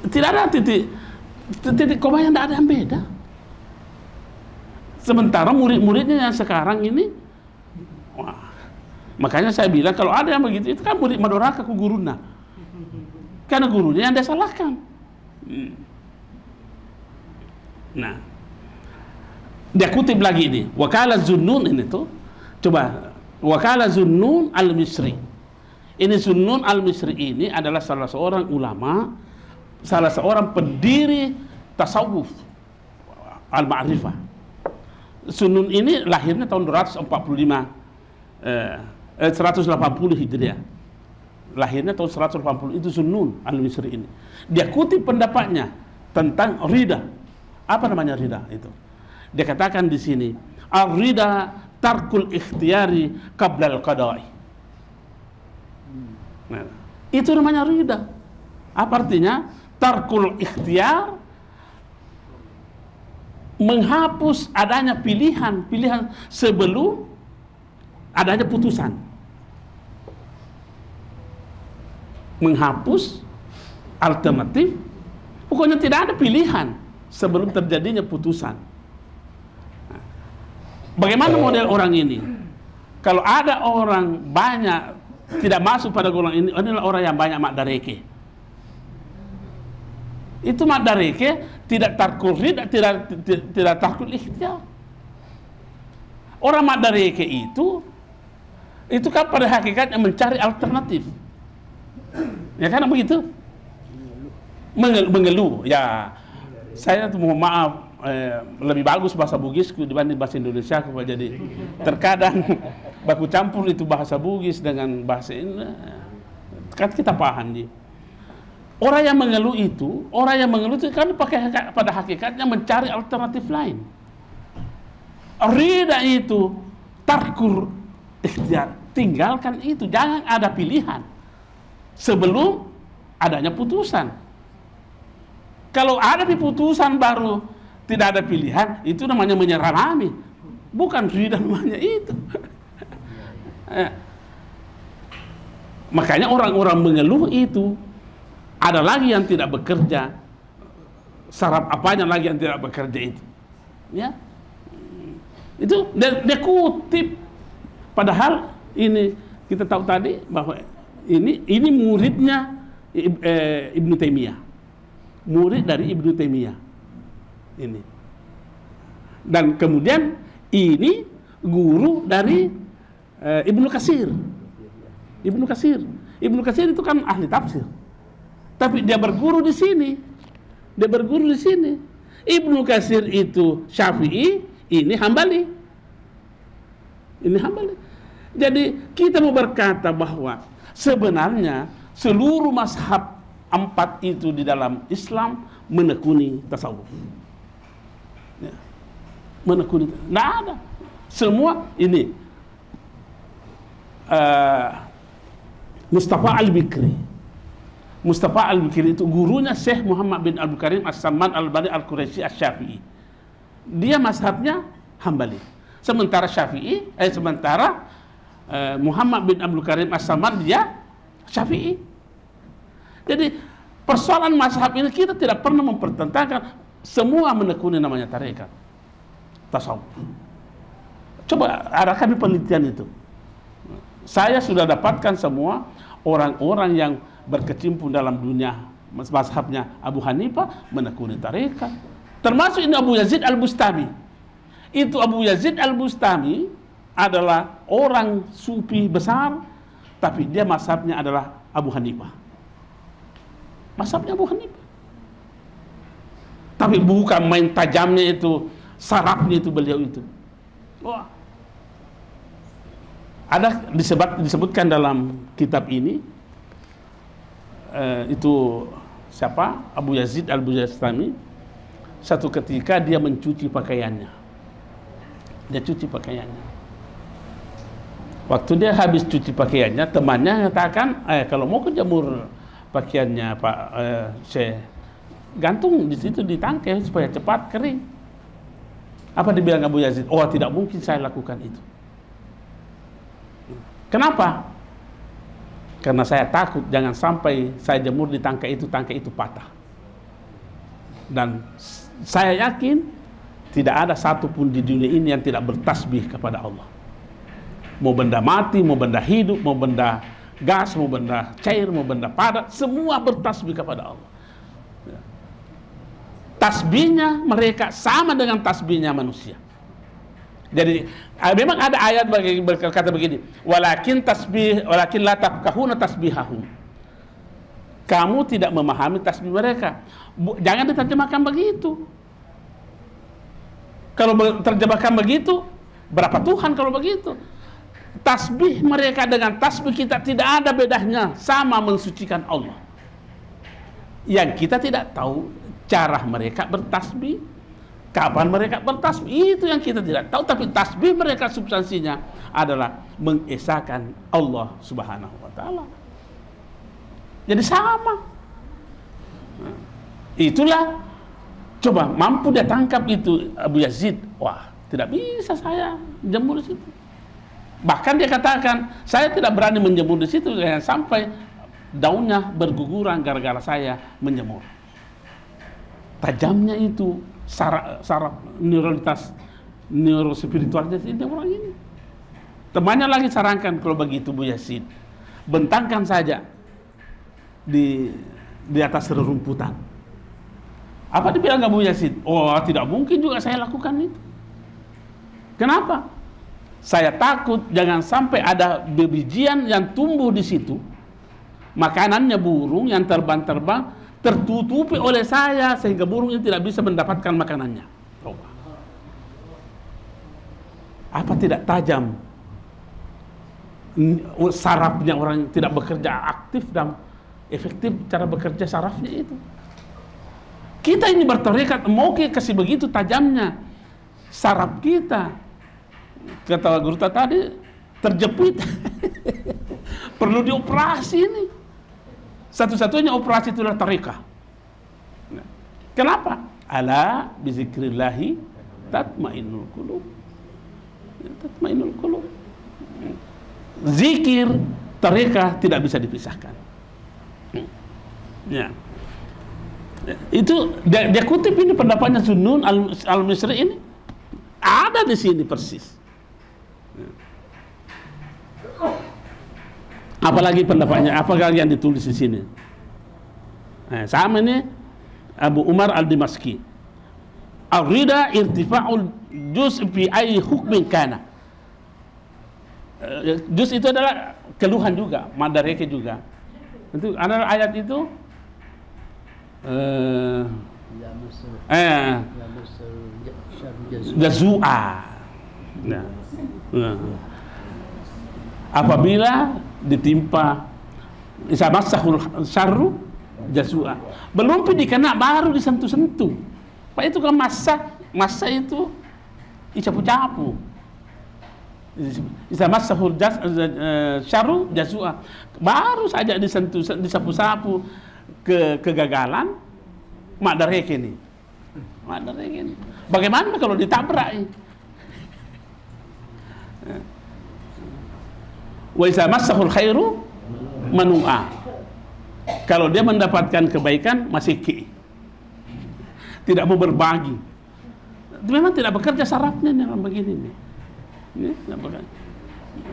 Tidak ada titik koma yang tidak ada yang beda. Sementara murid-muridnya yang sekarang ini, wah, makanya saya bilang kalau ada yang begitu itu kan murid madoraka ku guruna, karena gurunya yang dia salahkan. Nah, dia kutip lagi ini, Wakala Zunnun ini tuh, coba Wakala Zunnun Al-Misri. Ini Zunnun Al-Misri ini adalah salah seorang ulama, salah seorang pendiri tasawuf Al-Ma'rifah. Zunnun ini lahirnya tahun 245 180 Hijriah. Lahirnya tahun 180, itu Zunnun al-Misri ini. Dia kutip pendapatnya tentang rida. Apa namanya rida itu? Dia katakan di sini, ar-rida tarkul ikhtiyari qabla al-qada'i. Nah, itu namanya rida. Apa artinya? Tarkul ikhtiyar, menghapus adanya pilihan sebelum adanya putusan. Menghapus alternatif, pokoknya tidak ada pilihan sebelum terjadinya putusan. Bagaimana model orang ini? Kalau ada orang banyak tidak masuk pada golongan ini, adalah orang yang banyak makdareke. Itu makdareke tidak tarkul rid, tidak tarkul ikhtiyar. Orang makdareke itu kan pada hakikatnya mencari alternatif. Ya kan begitu? Mengeluh. Ya, saya tuh mohon maaf, lebih bagus bahasa Bugisku dibanding bahasa Indonesia. Jadi terkadang baku campur itu bahasa Bugis dengan bahasa ini, kan kita paham nih. Orang yang mengeluh itu kan pada hakikatnya mencari alternatif lain. Rida itu tarkur ikhtiar, tinggalkan itu, jangan ada pilihan sebelum adanya putusan. Kalau ada di putusan baru tidak ada pilihan, itu namanya menyerami, bukan rida namanya itu. Makanya orang-orang mengeluh itu, ada lagi yang tidak bekerja, saraf apanya lagi yang tidak bekerja itu, ya. Itu dia kutip, padahal ini kita tahu tadi bahwa ini muridnya Ibnu Taimiyah, murid dari Ibnu Taimiyah ini, dan kemudian ini guru dari Ibnu Katsir. Ibnu Katsir itu kan ahli tafsir, tapi dia berguru di sini. Ibnu Katsir itu Syafi'i, ini Hambali. Jadi kita mau berkata bahwa sebenarnya seluruh mazhab 4 itu di dalam Islam menekuni tasawuf. Ya. Menekuni, tidak ada. Semua ini Mustafa Al-Bikri itu gurunya Syekh Muhammad bin Abdul Karim As-Samman Al-Bani Al-Quraisy Asy-Syafi'i. Dia mazhabnya Hambali. Sementara Muhammad bin Abdul Karim As-Samman dia Syafi'i. Jadi persoalan mazhab ini kita tidak pernah mempertentangkan, semua menekuni namanya tarekat tasawuf. Coba adakan penelitian itu. Saya sudah dapatkan semua orang-orang yang berkecimpung dalam dunia mazhabnya Abu Hanifah menekuni tarekat. Termasuk ini Abu Yazid Al-Bustami. Itu Abu Yazid Al-Bustami adalah orang sufi besar, tapi dia mazhabnya adalah Abu Hanifah. Mazhabnya Abu Hanifah. Tapi bukan main tajamnya itu, sarafnya itu beliau itu. Wah. Ada disebutkan dalam kitab ini, itu siapa? Abu Yazid Al-Bustami. Satu ketika dia mencuci pakaiannya. Waktu dia habis cuci pakaiannya, temannya mengatakan, kalau mau kejemur pakaiannya Pak Syekh, gantung di situ di tangkai supaya cepat kering. Apa dibilang Abu Yazid? Oh, tidak mungkin saya lakukan itu. Kenapa? Karena saya takut jangan sampai saya jemur di tangkai itu patah. Dan saya yakin tidak ada satupun di dunia ini yang tidak bertasbih kepada Allah. Mau benda mati, mau benda hidup, mau benda gas, mau benda cair, mau benda padat, semua bertasbih kepada Allah. Tasbihnya mereka sama dengan tasbihnya manusia. Jadi memang ada ayat berkata begini, walakin la tafqahuna tasbihahum. Kamu tidak memahami tasbih mereka. Jangan diterjemahkan begitu. Kalau terjemahkan begitu, berapa Tuhan kalau begitu? tasbih mereka dengan tasbih kita tidak ada bedanya, sama mensucikan Allah. Yang kita tidak tahu cara mereka bertasbih, kapan mereka bertasbih, itu yang kita tidak tahu. Tapi tasbih mereka substansinya adalah mengesahkan Allah Subhanahu wa Ta'ala. Jadi sama. Itulah, coba mampu dia tangkap itu Abu Yazid. Wah, tidak bisa saya jemur di situ. Bahkan dia katakan, saya tidak berani menjemur di situ sampai daunnya berguguran gara-gara saya menjemur. Tajamnya itu saraf neurospiritualnya ini orang ini. Temannya lagi sarankan, kalau begitu Bu Yazid, bentangkan saja di atas rerumputan. Apa dibilang Abu Yazid? Oh, tidak mungkin juga saya lakukan itu. Kenapa? Saya takut jangan sampai ada bebijian yang tumbuh di situ, makanannya burung yang terbang-terbang tertutupi oleh saya sehingga burungnya tidak bisa mendapatkan makanannya. Apa tidak tajam sarafnya orang yang tidak bekerja aktif dan efektif cara bekerja sarafnya itu? Kita ini bertarekat mau kasih begitu tajamnya saraf kita. Kata guru tadi terjepit. Perlu dioperasi ini. Satu-satunya operasi itu adalah tarekah. Kenapa? Ala bizikrillahi tatmainnul qulub. Tatmainnul qulub. Zikir, tarekah tidak bisa dipisahkan. Ya. Itu dia kutip ini pendapatnya Sunnun al-Misri ini. Ada di sini persis. Apalagi pendapatnya, apakah yang ditulis di sini? Nah, sama ini Abu Umar al-Dimaski. Ar-rida irtifa'ul juz fi ayyi hukmin kana. Juz itu adalah keluhan juga, madareke juga. Itu ada ayat itu jazua. Nah. Apabila ditimpa isamasahul syarru jazua, belum pun dikena baru disentuh-sentuh. Pak itu kan masa itu dicapu-capu. Isamasahul syarru jazua, baru saja disentuh, disapu-sapu kegagalan madareke ini. Madareke ini. Bagaimana kalau ditabrak ini? Wa iza massahul khairu manu'a. Kalau dia mendapatkan kebaikan masih tidak mau berbagi. Memang tidak bekerja sarafnya dalam begini nih. Ini tidak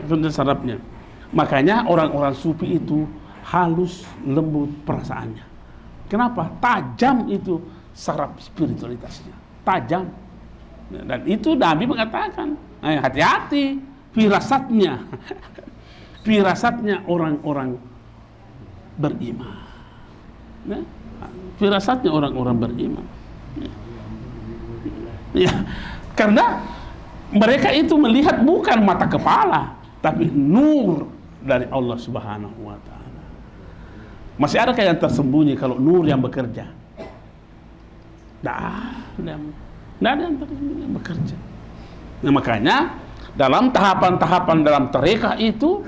bekerja sarafnya. Makanya orang-orang sufi itu halus, lembut perasaannya. Kenapa? Tajam itu saraf spiritualitasnya. Tajam. Dan itu Nabi mengatakan, hati-hati firasatnya. Firasatnya orang-orang beriman. Ya? Firasatnya orang-orang beriman. Ya. Karena mereka itu melihat bukan mata kepala, tapi nur dari Allah Subhanahu wa Ta'ala. Masih ada yang tersembunyi kalau nur yang bekerja? Tidak ada yang tersembunyi yang bekerja. Nah, makanya dalam tahapan-tahapan dalam tarekah itu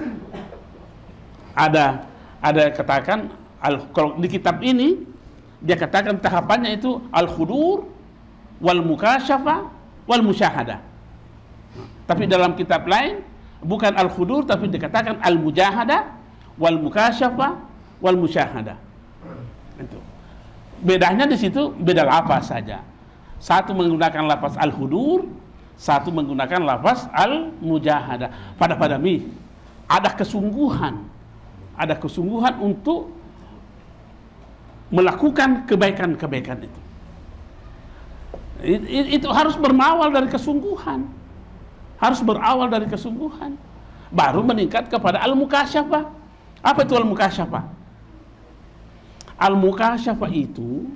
ada katakan kalau di kitab ini dia katakan tahapannya itu al-khudur wal mukasyafa wal musyahada. Tapi dalam kitab lain bukan al-khudur tapi dikatakan al-mujahada wal mukasyafa wal musyahada. Itu. Bedanya di situ beda lafaz saja. Satu menggunakan lafaz al-khudur, satu menggunakan lafaz al-mujahada. Pada mi ada kesungguhan untuk melakukan kebaikan-kebaikan itu. Itu harus berawal dari kesungguhan. Harus berawal dari kesungguhan. Baru meningkat kepada al-mukasyafah. Apa itu al-mukasyafah? Al-mukasyafah itu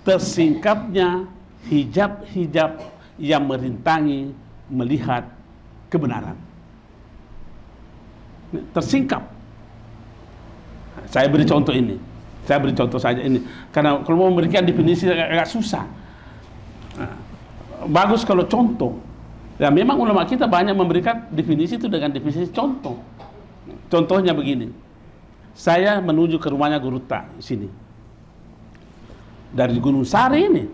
tersingkapnya hijab-hijab yang merintangi melihat kebenaran. tersingkap. Saya beri contoh ini. Saya beri contoh saja ini. Karena kalau mau memberikan definisi agak susah. Nah, bagus kalau contoh. Ya memang ulama kita banyak memberikan definisi itu dengan definisi contoh. Contohnya begini. Saya menuju ke rumahnya Guru Ta di sini. Dari Gunung Sari ini.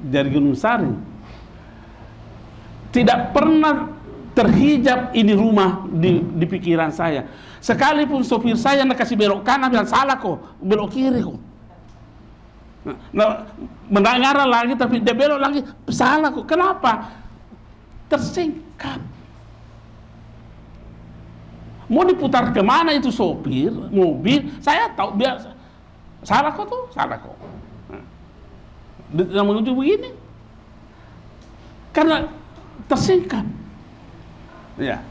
Dari Gunung Sari. Tidak pernah terhijab ini rumah di pikiran saya. Sekalipun sopir saya nak kasih belok kanan bilang salah kok, belok kiri kok. Nah, mendengar lagi tapi dia belok lagi salah kok. Kenapa? Tersingkap. Mau diputar kemana itu sopir mobil? Saya tahu biasa. Salah kok tuh, salah kok. Nah, menuju begini. Karena tersingkap. Ya.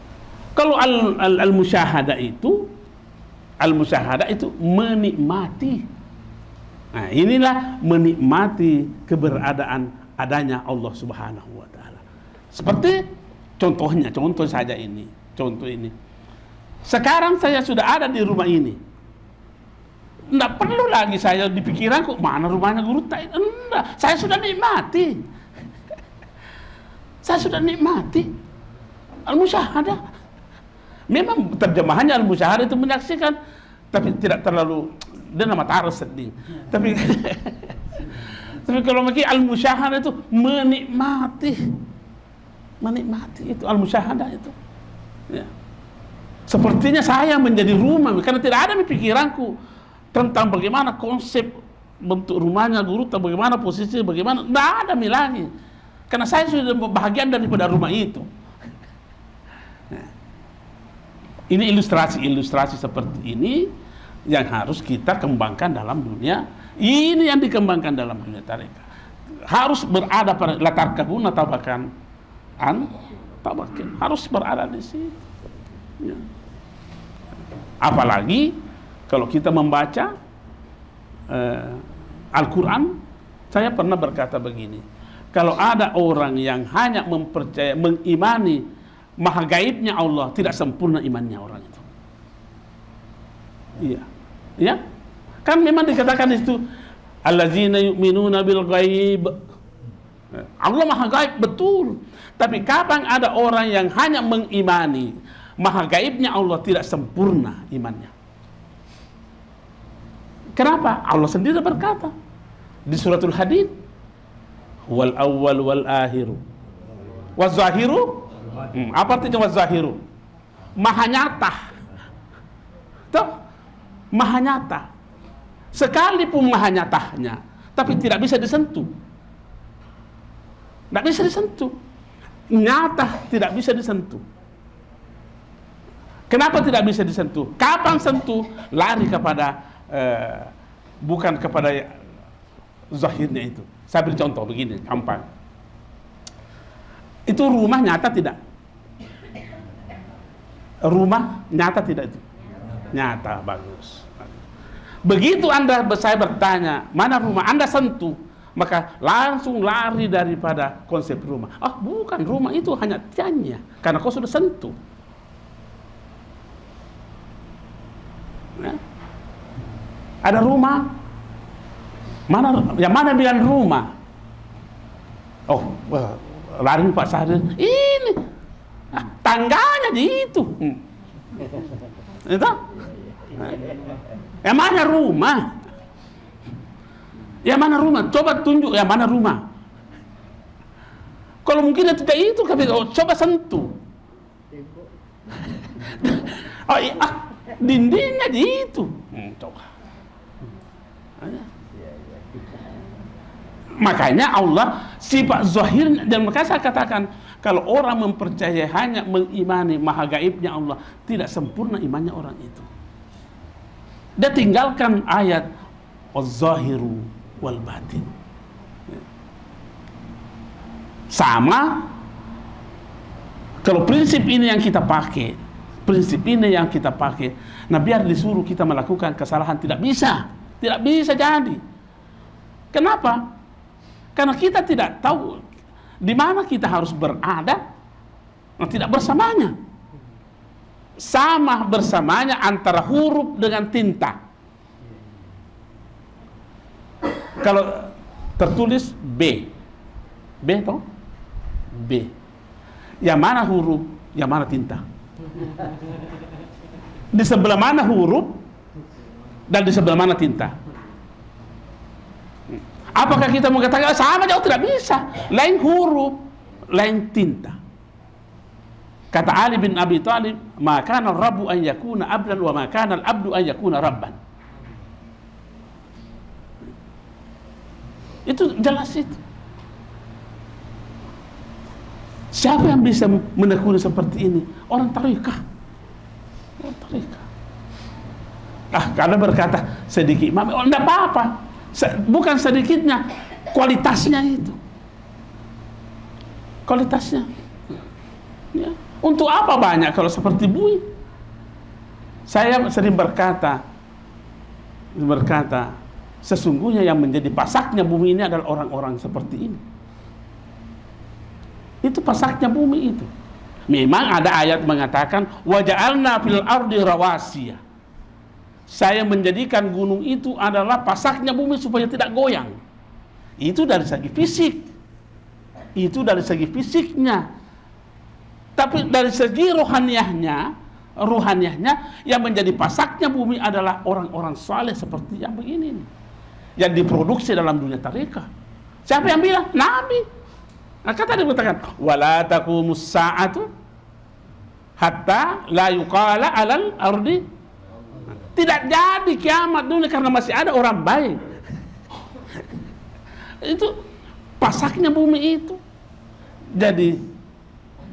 Kalau al-musyahadah itu menikmati. Nah, inilah menikmati keberadaan adanya Allah Subhanahu wa taala. Seperti contohnya, contoh saja ini, contoh ini. Sekarang saya sudah ada di rumah ini. Enggak perlu lagi saya di pikiranku mana rumahnya Guru Ta. Enggak, saya sudah nikmati. Saya sudah nikmati al-musyahadah. Memang terjemahannya al-musyahadah itu menyaksikan, tapi tidak terlalu dia nama taruh sedih. Tapi kalau mungkin al-musyahadah itu menikmati itu al-musyahadah itu. Ya. Sepertinya saya menjadi rumah karena tidak ada di pikiranku tentang bagaimana konsep bentuk rumahnya Guru Ta, bagaimana posisi, bagaimana, tidak ada lagi. Karena saya sudah bahagian daripada rumah itu. Ini ilustrasi seperti ini yang harus kita kembangkan dalam dunia. Ini yang dikembangkan dalam dunia tarekat. Harus berada pada latar kabuna tabakan tabakin. Harus berada di situ. Ya. Apalagi kalau kita membaca Al-Quran, saya pernah berkata begini. Kalau ada orang yang hanya mengimani maha gaibnya Allah, tidak sempurna imannya orang itu. Iya. Ya. Kan memang dikatakan itu allazina yu'minuna bil ghaib. Allah maha gaib betul. Tapi kapan ada orang yang hanya mengimani maha gaibnya Allah, tidak sempurna imannya. Kenapa? Allah sendiri berkata di suratul Hadid, wal awwal wal akhiru waz zahiru. Apa artinya wazahiru? Maha nyata. Tuh, maha nyata. Sekalipun maha nyatanya, tapi tidak bisa disentuh. Tidak bisa disentuh. Nyata tidak bisa disentuh. Kenapa tidak bisa disentuh? Kapan sentuh? Lari kepada bukan kepada zahirnya itu. Saya beri contoh begini, gampang. Itu rumah nyata tidak? Rumah nyata tidak itu? Nyata, bagus. Begitu saya bertanya, mana rumah? Anda sentuh, maka langsung lari daripada konsep rumah. Oh, bukan, rumah itu hanya tiannya, karena kau sudah sentuh. Nah, ada rumah. Yang mana bilang rumah? Oh, lari Pak Sahrir. Ini tangganya di itu. Itu. Yang mana rumah? Yang mana rumah? Coba tunjuk yang mana rumah. Kalau mungkin tidak itu, coba sentuh. Oh iya, dindingnya di itu. Coba. Makanya Allah sifat zahir, dan maka saya katakan kalau orang mempercayai hanya mengimani maha gaibnya Allah, tidak sempurna imannya orang itu. Dia tinggalkan ayat az-zahiru wal batin. Sama kalau prinsip ini yang kita pakai, nah biar disuruh kita melakukan kesalahan tidak bisa jadi. Kenapa? Karena kita tidak tahu di mana kita harus berada, tidak bersamanya. sama bersamanya antara huruf dengan tinta. Kalau tertulis B toh? B. Yang mana huruf, yang mana tinta? Di sebelah mana huruf dan di sebelah mana tinta? Apakah kita mengatakan sama jauh? Tidak bisa. Lain huruf, lain tinta. Kata Ali bin Abi Thalib, "Ma kana ar-rabbu an yakuna abdan wa ma kana al-abdu an yakuna rabban." Itu jelas itu. Siapa yang bisa menekuni seperti ini? Orang tarikah. Orang tarikah. Karena berkata sedikit, oh, enggak apa-apa. Bukan sedikitnya, kualitasnya itu. Kualitasnya. Ya. Untuk apa banyak kalau seperti bui? Saya sering berkata, sesungguhnya yang menjadi pasaknya bumi ini adalah orang-orang seperti ini. Itu pasaknya bumi itu. Memang ada ayat mengatakan wa ja'alna fil ardi rawasiya. Saya menjadikan gunung itu adalah pasaknya bumi supaya tidak goyang. Itu dari segi fisik. Itu dari segi fisiknya. Tapi dari segi rohaniahnya yang menjadi pasaknya bumi adalah orang-orang saleh seperti yang begini nih. Yang diproduksi dalam dunia tarekat. Siapa yang bilang? Nabi. Nah, kata dia mengatakan, wala taqumus sa'atu hatta la yuqala 'alal ardi. Tidak jadi kiamat dunia karena masih ada orang baik. Itu pasaknya bumi itu. Jadi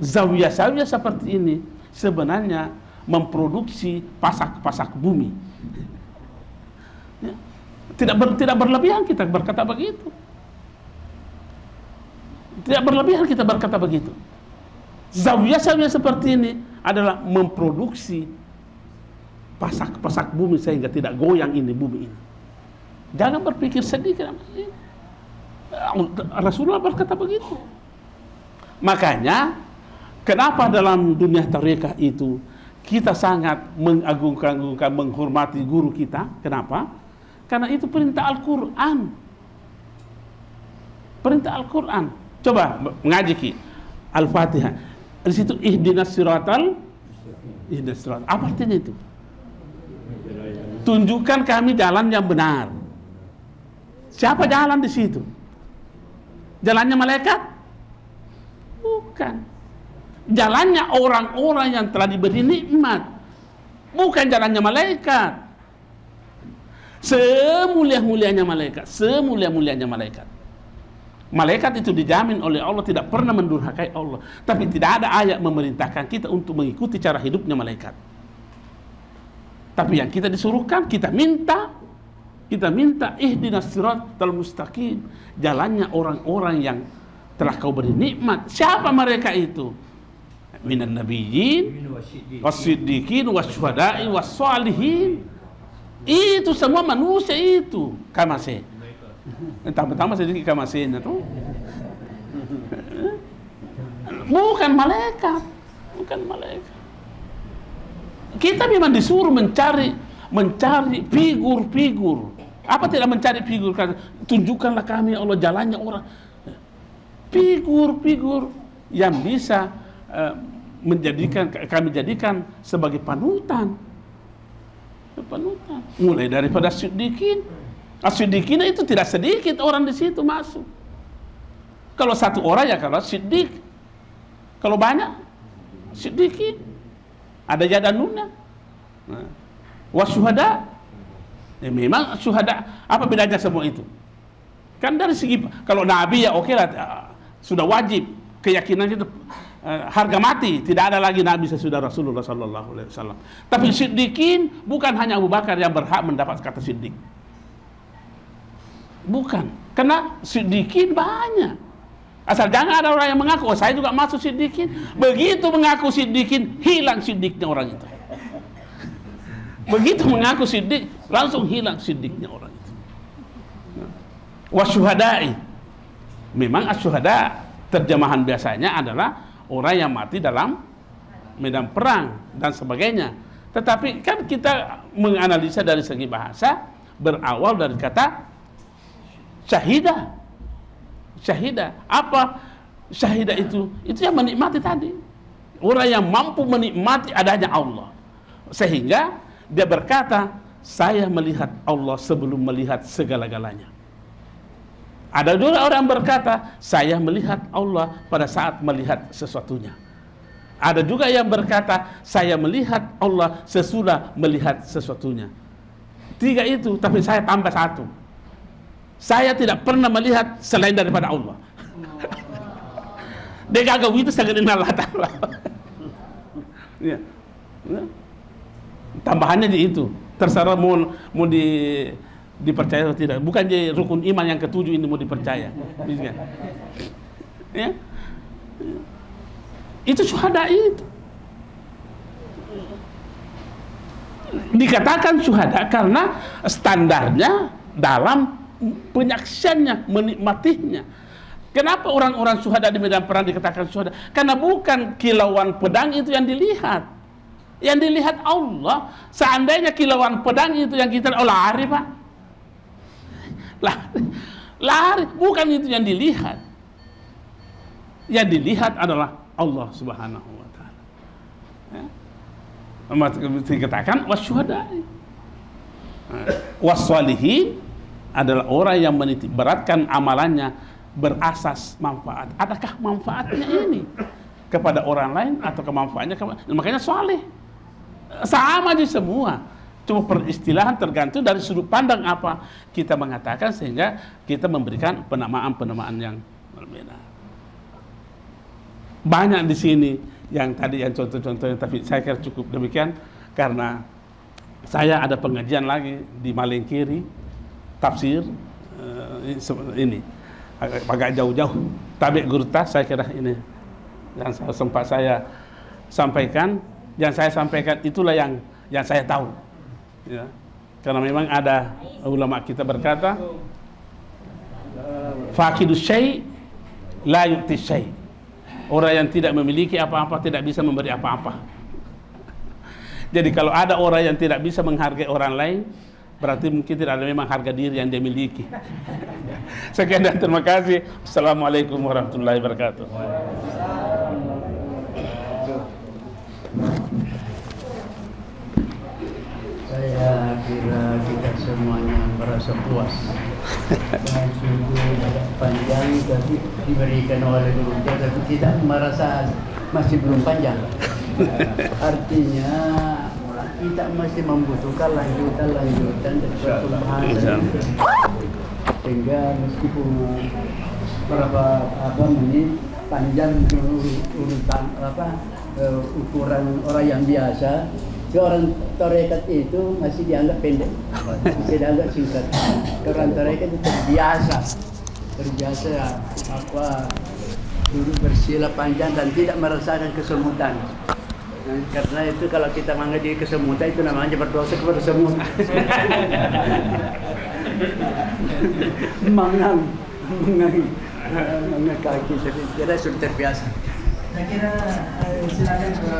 zawiyah-zawiyah seperti ini sebenarnya memproduksi pasak-pasak bumi. Ya. Tidak berlebihan kita berkata begitu. Tidak berlebihan kita berkata begitu. Zawiyah-zawiyah seperti ini adalah memproduksi pasak-pasak bumi sehingga tidak goyang ini bumi ini. Jangan berpikir sedikit. Rasulullah berkata begitu. Makanya kenapa dalam dunia tarekat itu kita sangat mengagungkan, menghormati guru kita? Kenapa? Karena itu perintah Al-Quran. Perintah Al-Quran. Coba mengaji Al-Fatihah. Di situ ihdinas siratal. Apa artinya itu? Tunjukkan kami jalan yang benar. Siapa jalan di situ? Jalannya malaikat? Bukan. Jalannya orang-orang yang telah diberi nikmat. Bukan jalannya malaikat. Semulia-mulianya malaikat. Semulia-mulianya malaikat. Malaikat itu dijamin oleh Allah tidak pernah mendurhakai Allah. Tapi tidak ada ayat memerintahkan kita untuk mengikuti cara hidupnya malaikat. Tapi yang kita disuruhkan, kita minta ihdinas siratal mustaqim, jalannya orang-orang yang telah kau beri nikmat. Siapa mereka itu? Minan nabiyyin was-siddiqin wasyuhada'i was-shalihin. Itu semua manusia itu. Kamase. Pertama sedikit kamasenya tuh. Bukan malaikat. Bukan malaikat. Kita memang disuruh mencari figur-figur. Apa tidak mencari figur? Tunjukkanlah kami Allah jalannya orang. Figur-figur yang bisa kami jadikan sebagai panutan. Mulai daripada siddiqin. As-siddiqin itu tidak sedikit orang di situ masuk. Kalau satu orang ya kalau siddiq. Kalau banyak siddiqin. Ada jadanunnya. Wasyuhada. Ya memang syuhada. Apa bedanya semua itu? Kan dari segi kalau nabi ya oke lah, sudah wajib keyakinan itu harga mati, tidak ada lagi nabi sesudah Rasulullah sallallahu alaihi wasallam. Tapi siddiqin bukan hanya Abu Bakar yang berhak mendapat kata siddiq. Bukan, karena siddiqin banyak. Asal jangan ada orang yang mengaku, saya juga masuk siddiqin. Begitu mengaku siddiqin, hilang siddiqnya orang itu. Begitu mengaku siddiq, langsung hilang siddiqnya orang itu. Wasyuhada'i. Memang asyuhada terjemahan biasanya adalah orang yang mati dalam medan perang dan sebagainya. Tetapi kan kita menganalisa dari segi bahasa berawal dari kata syahidah. Syahidah. Apa syahidah itu? Itu yang menikmati tadi. Orang yang mampu menikmati adanya Allah. Sehingga dia berkata, saya melihat Allah sebelum melihat segala-galanya. Ada juga orang berkata, saya melihat Allah pada saat melihat sesuatunya. Ada juga yang berkata, saya melihat Allah sesudah melihat sesuatunya. 3 itu, tapi saya tambah 1. Saya tidak pernah melihat selain daripada Allah. Dia gagau itu sangat Allah Ta'ala. Ya. Tambahannya di itu. Terserah mau dipercaya atau tidak. Bukan jadi rukun iman yang ke-7 ini mau dipercaya. Ya. Itu syuhada itu. Dikatakan syuhada karena standarnya dalam penyaksiannya, menikmatinya. Kenapa orang-orang syuhada di medan perang dikatakan syuhada? Karena bukan kilauan pedang itu yang dilihat. Yang dilihat Allah. Seandainya kilauan pedang itu yang kita lari, Pak. Lari, bukan itu yang dilihat. Yang dilihat adalah Allah Subhanahu wa taala. Ya. Dikatakan wasyuhada. Wassalihin adalah orang yang menitik beratkan amalannya berasas manfaat. Adakah manfaatnya ini kepada orang lain atau kemanfaatnya makanya saleh. Sama aja semua. Cuma peristilahan tergantung dari sudut pandang apa kita mengatakan sehingga kita memberikan penamaan-penamaan yang berbeda. Banyak di sini yang tadi yang contoh-contohnya, tapi saya kira cukup demikian karena saya ada pengajian lagi di Malengkiri tafsir ini agak jauh-jauh. Tabik Gurta saya kira ini yang sempat saya sampaikan. Yang saya sampaikan itulah yang saya tahu. Ya. Karena memang ada ulama kita berkata, faqidus syai' la yu'ti syai'. Orang yang tidak memiliki apa-apa tidak bisa memberi apa-apa. Jadi kalau ada orang yang tidak bisa menghargai orang lain, berarti mungkin tidak ada memang harga diri yang dia miliki. Sekian dan terima kasih. Assalamualaikum warahmatullahi wabarakatuh. Saya kira kita semuanya merasa puas dan sungguh panjang tapi diberikan oleh guru, tapi tidak merasa masih belum panjang. Artinya kita masih membutuhkan lanjutan dari pertumbuhan, sehingga meskipun berapa menit panjang urutan ukuran orang yang biasa, orang tarekat itu masih dianggap pendek, masih dianggap singkat. Orang tarekat itu terbiasa duduk bersila panjang dan tidak merasakan kesemutan. Nah, karena itu kalau kita mengaji kesemutan itu namanya berdosa kepada semut. Mengang kaki, jadi sudah terbiasa. Saya kira silakan ke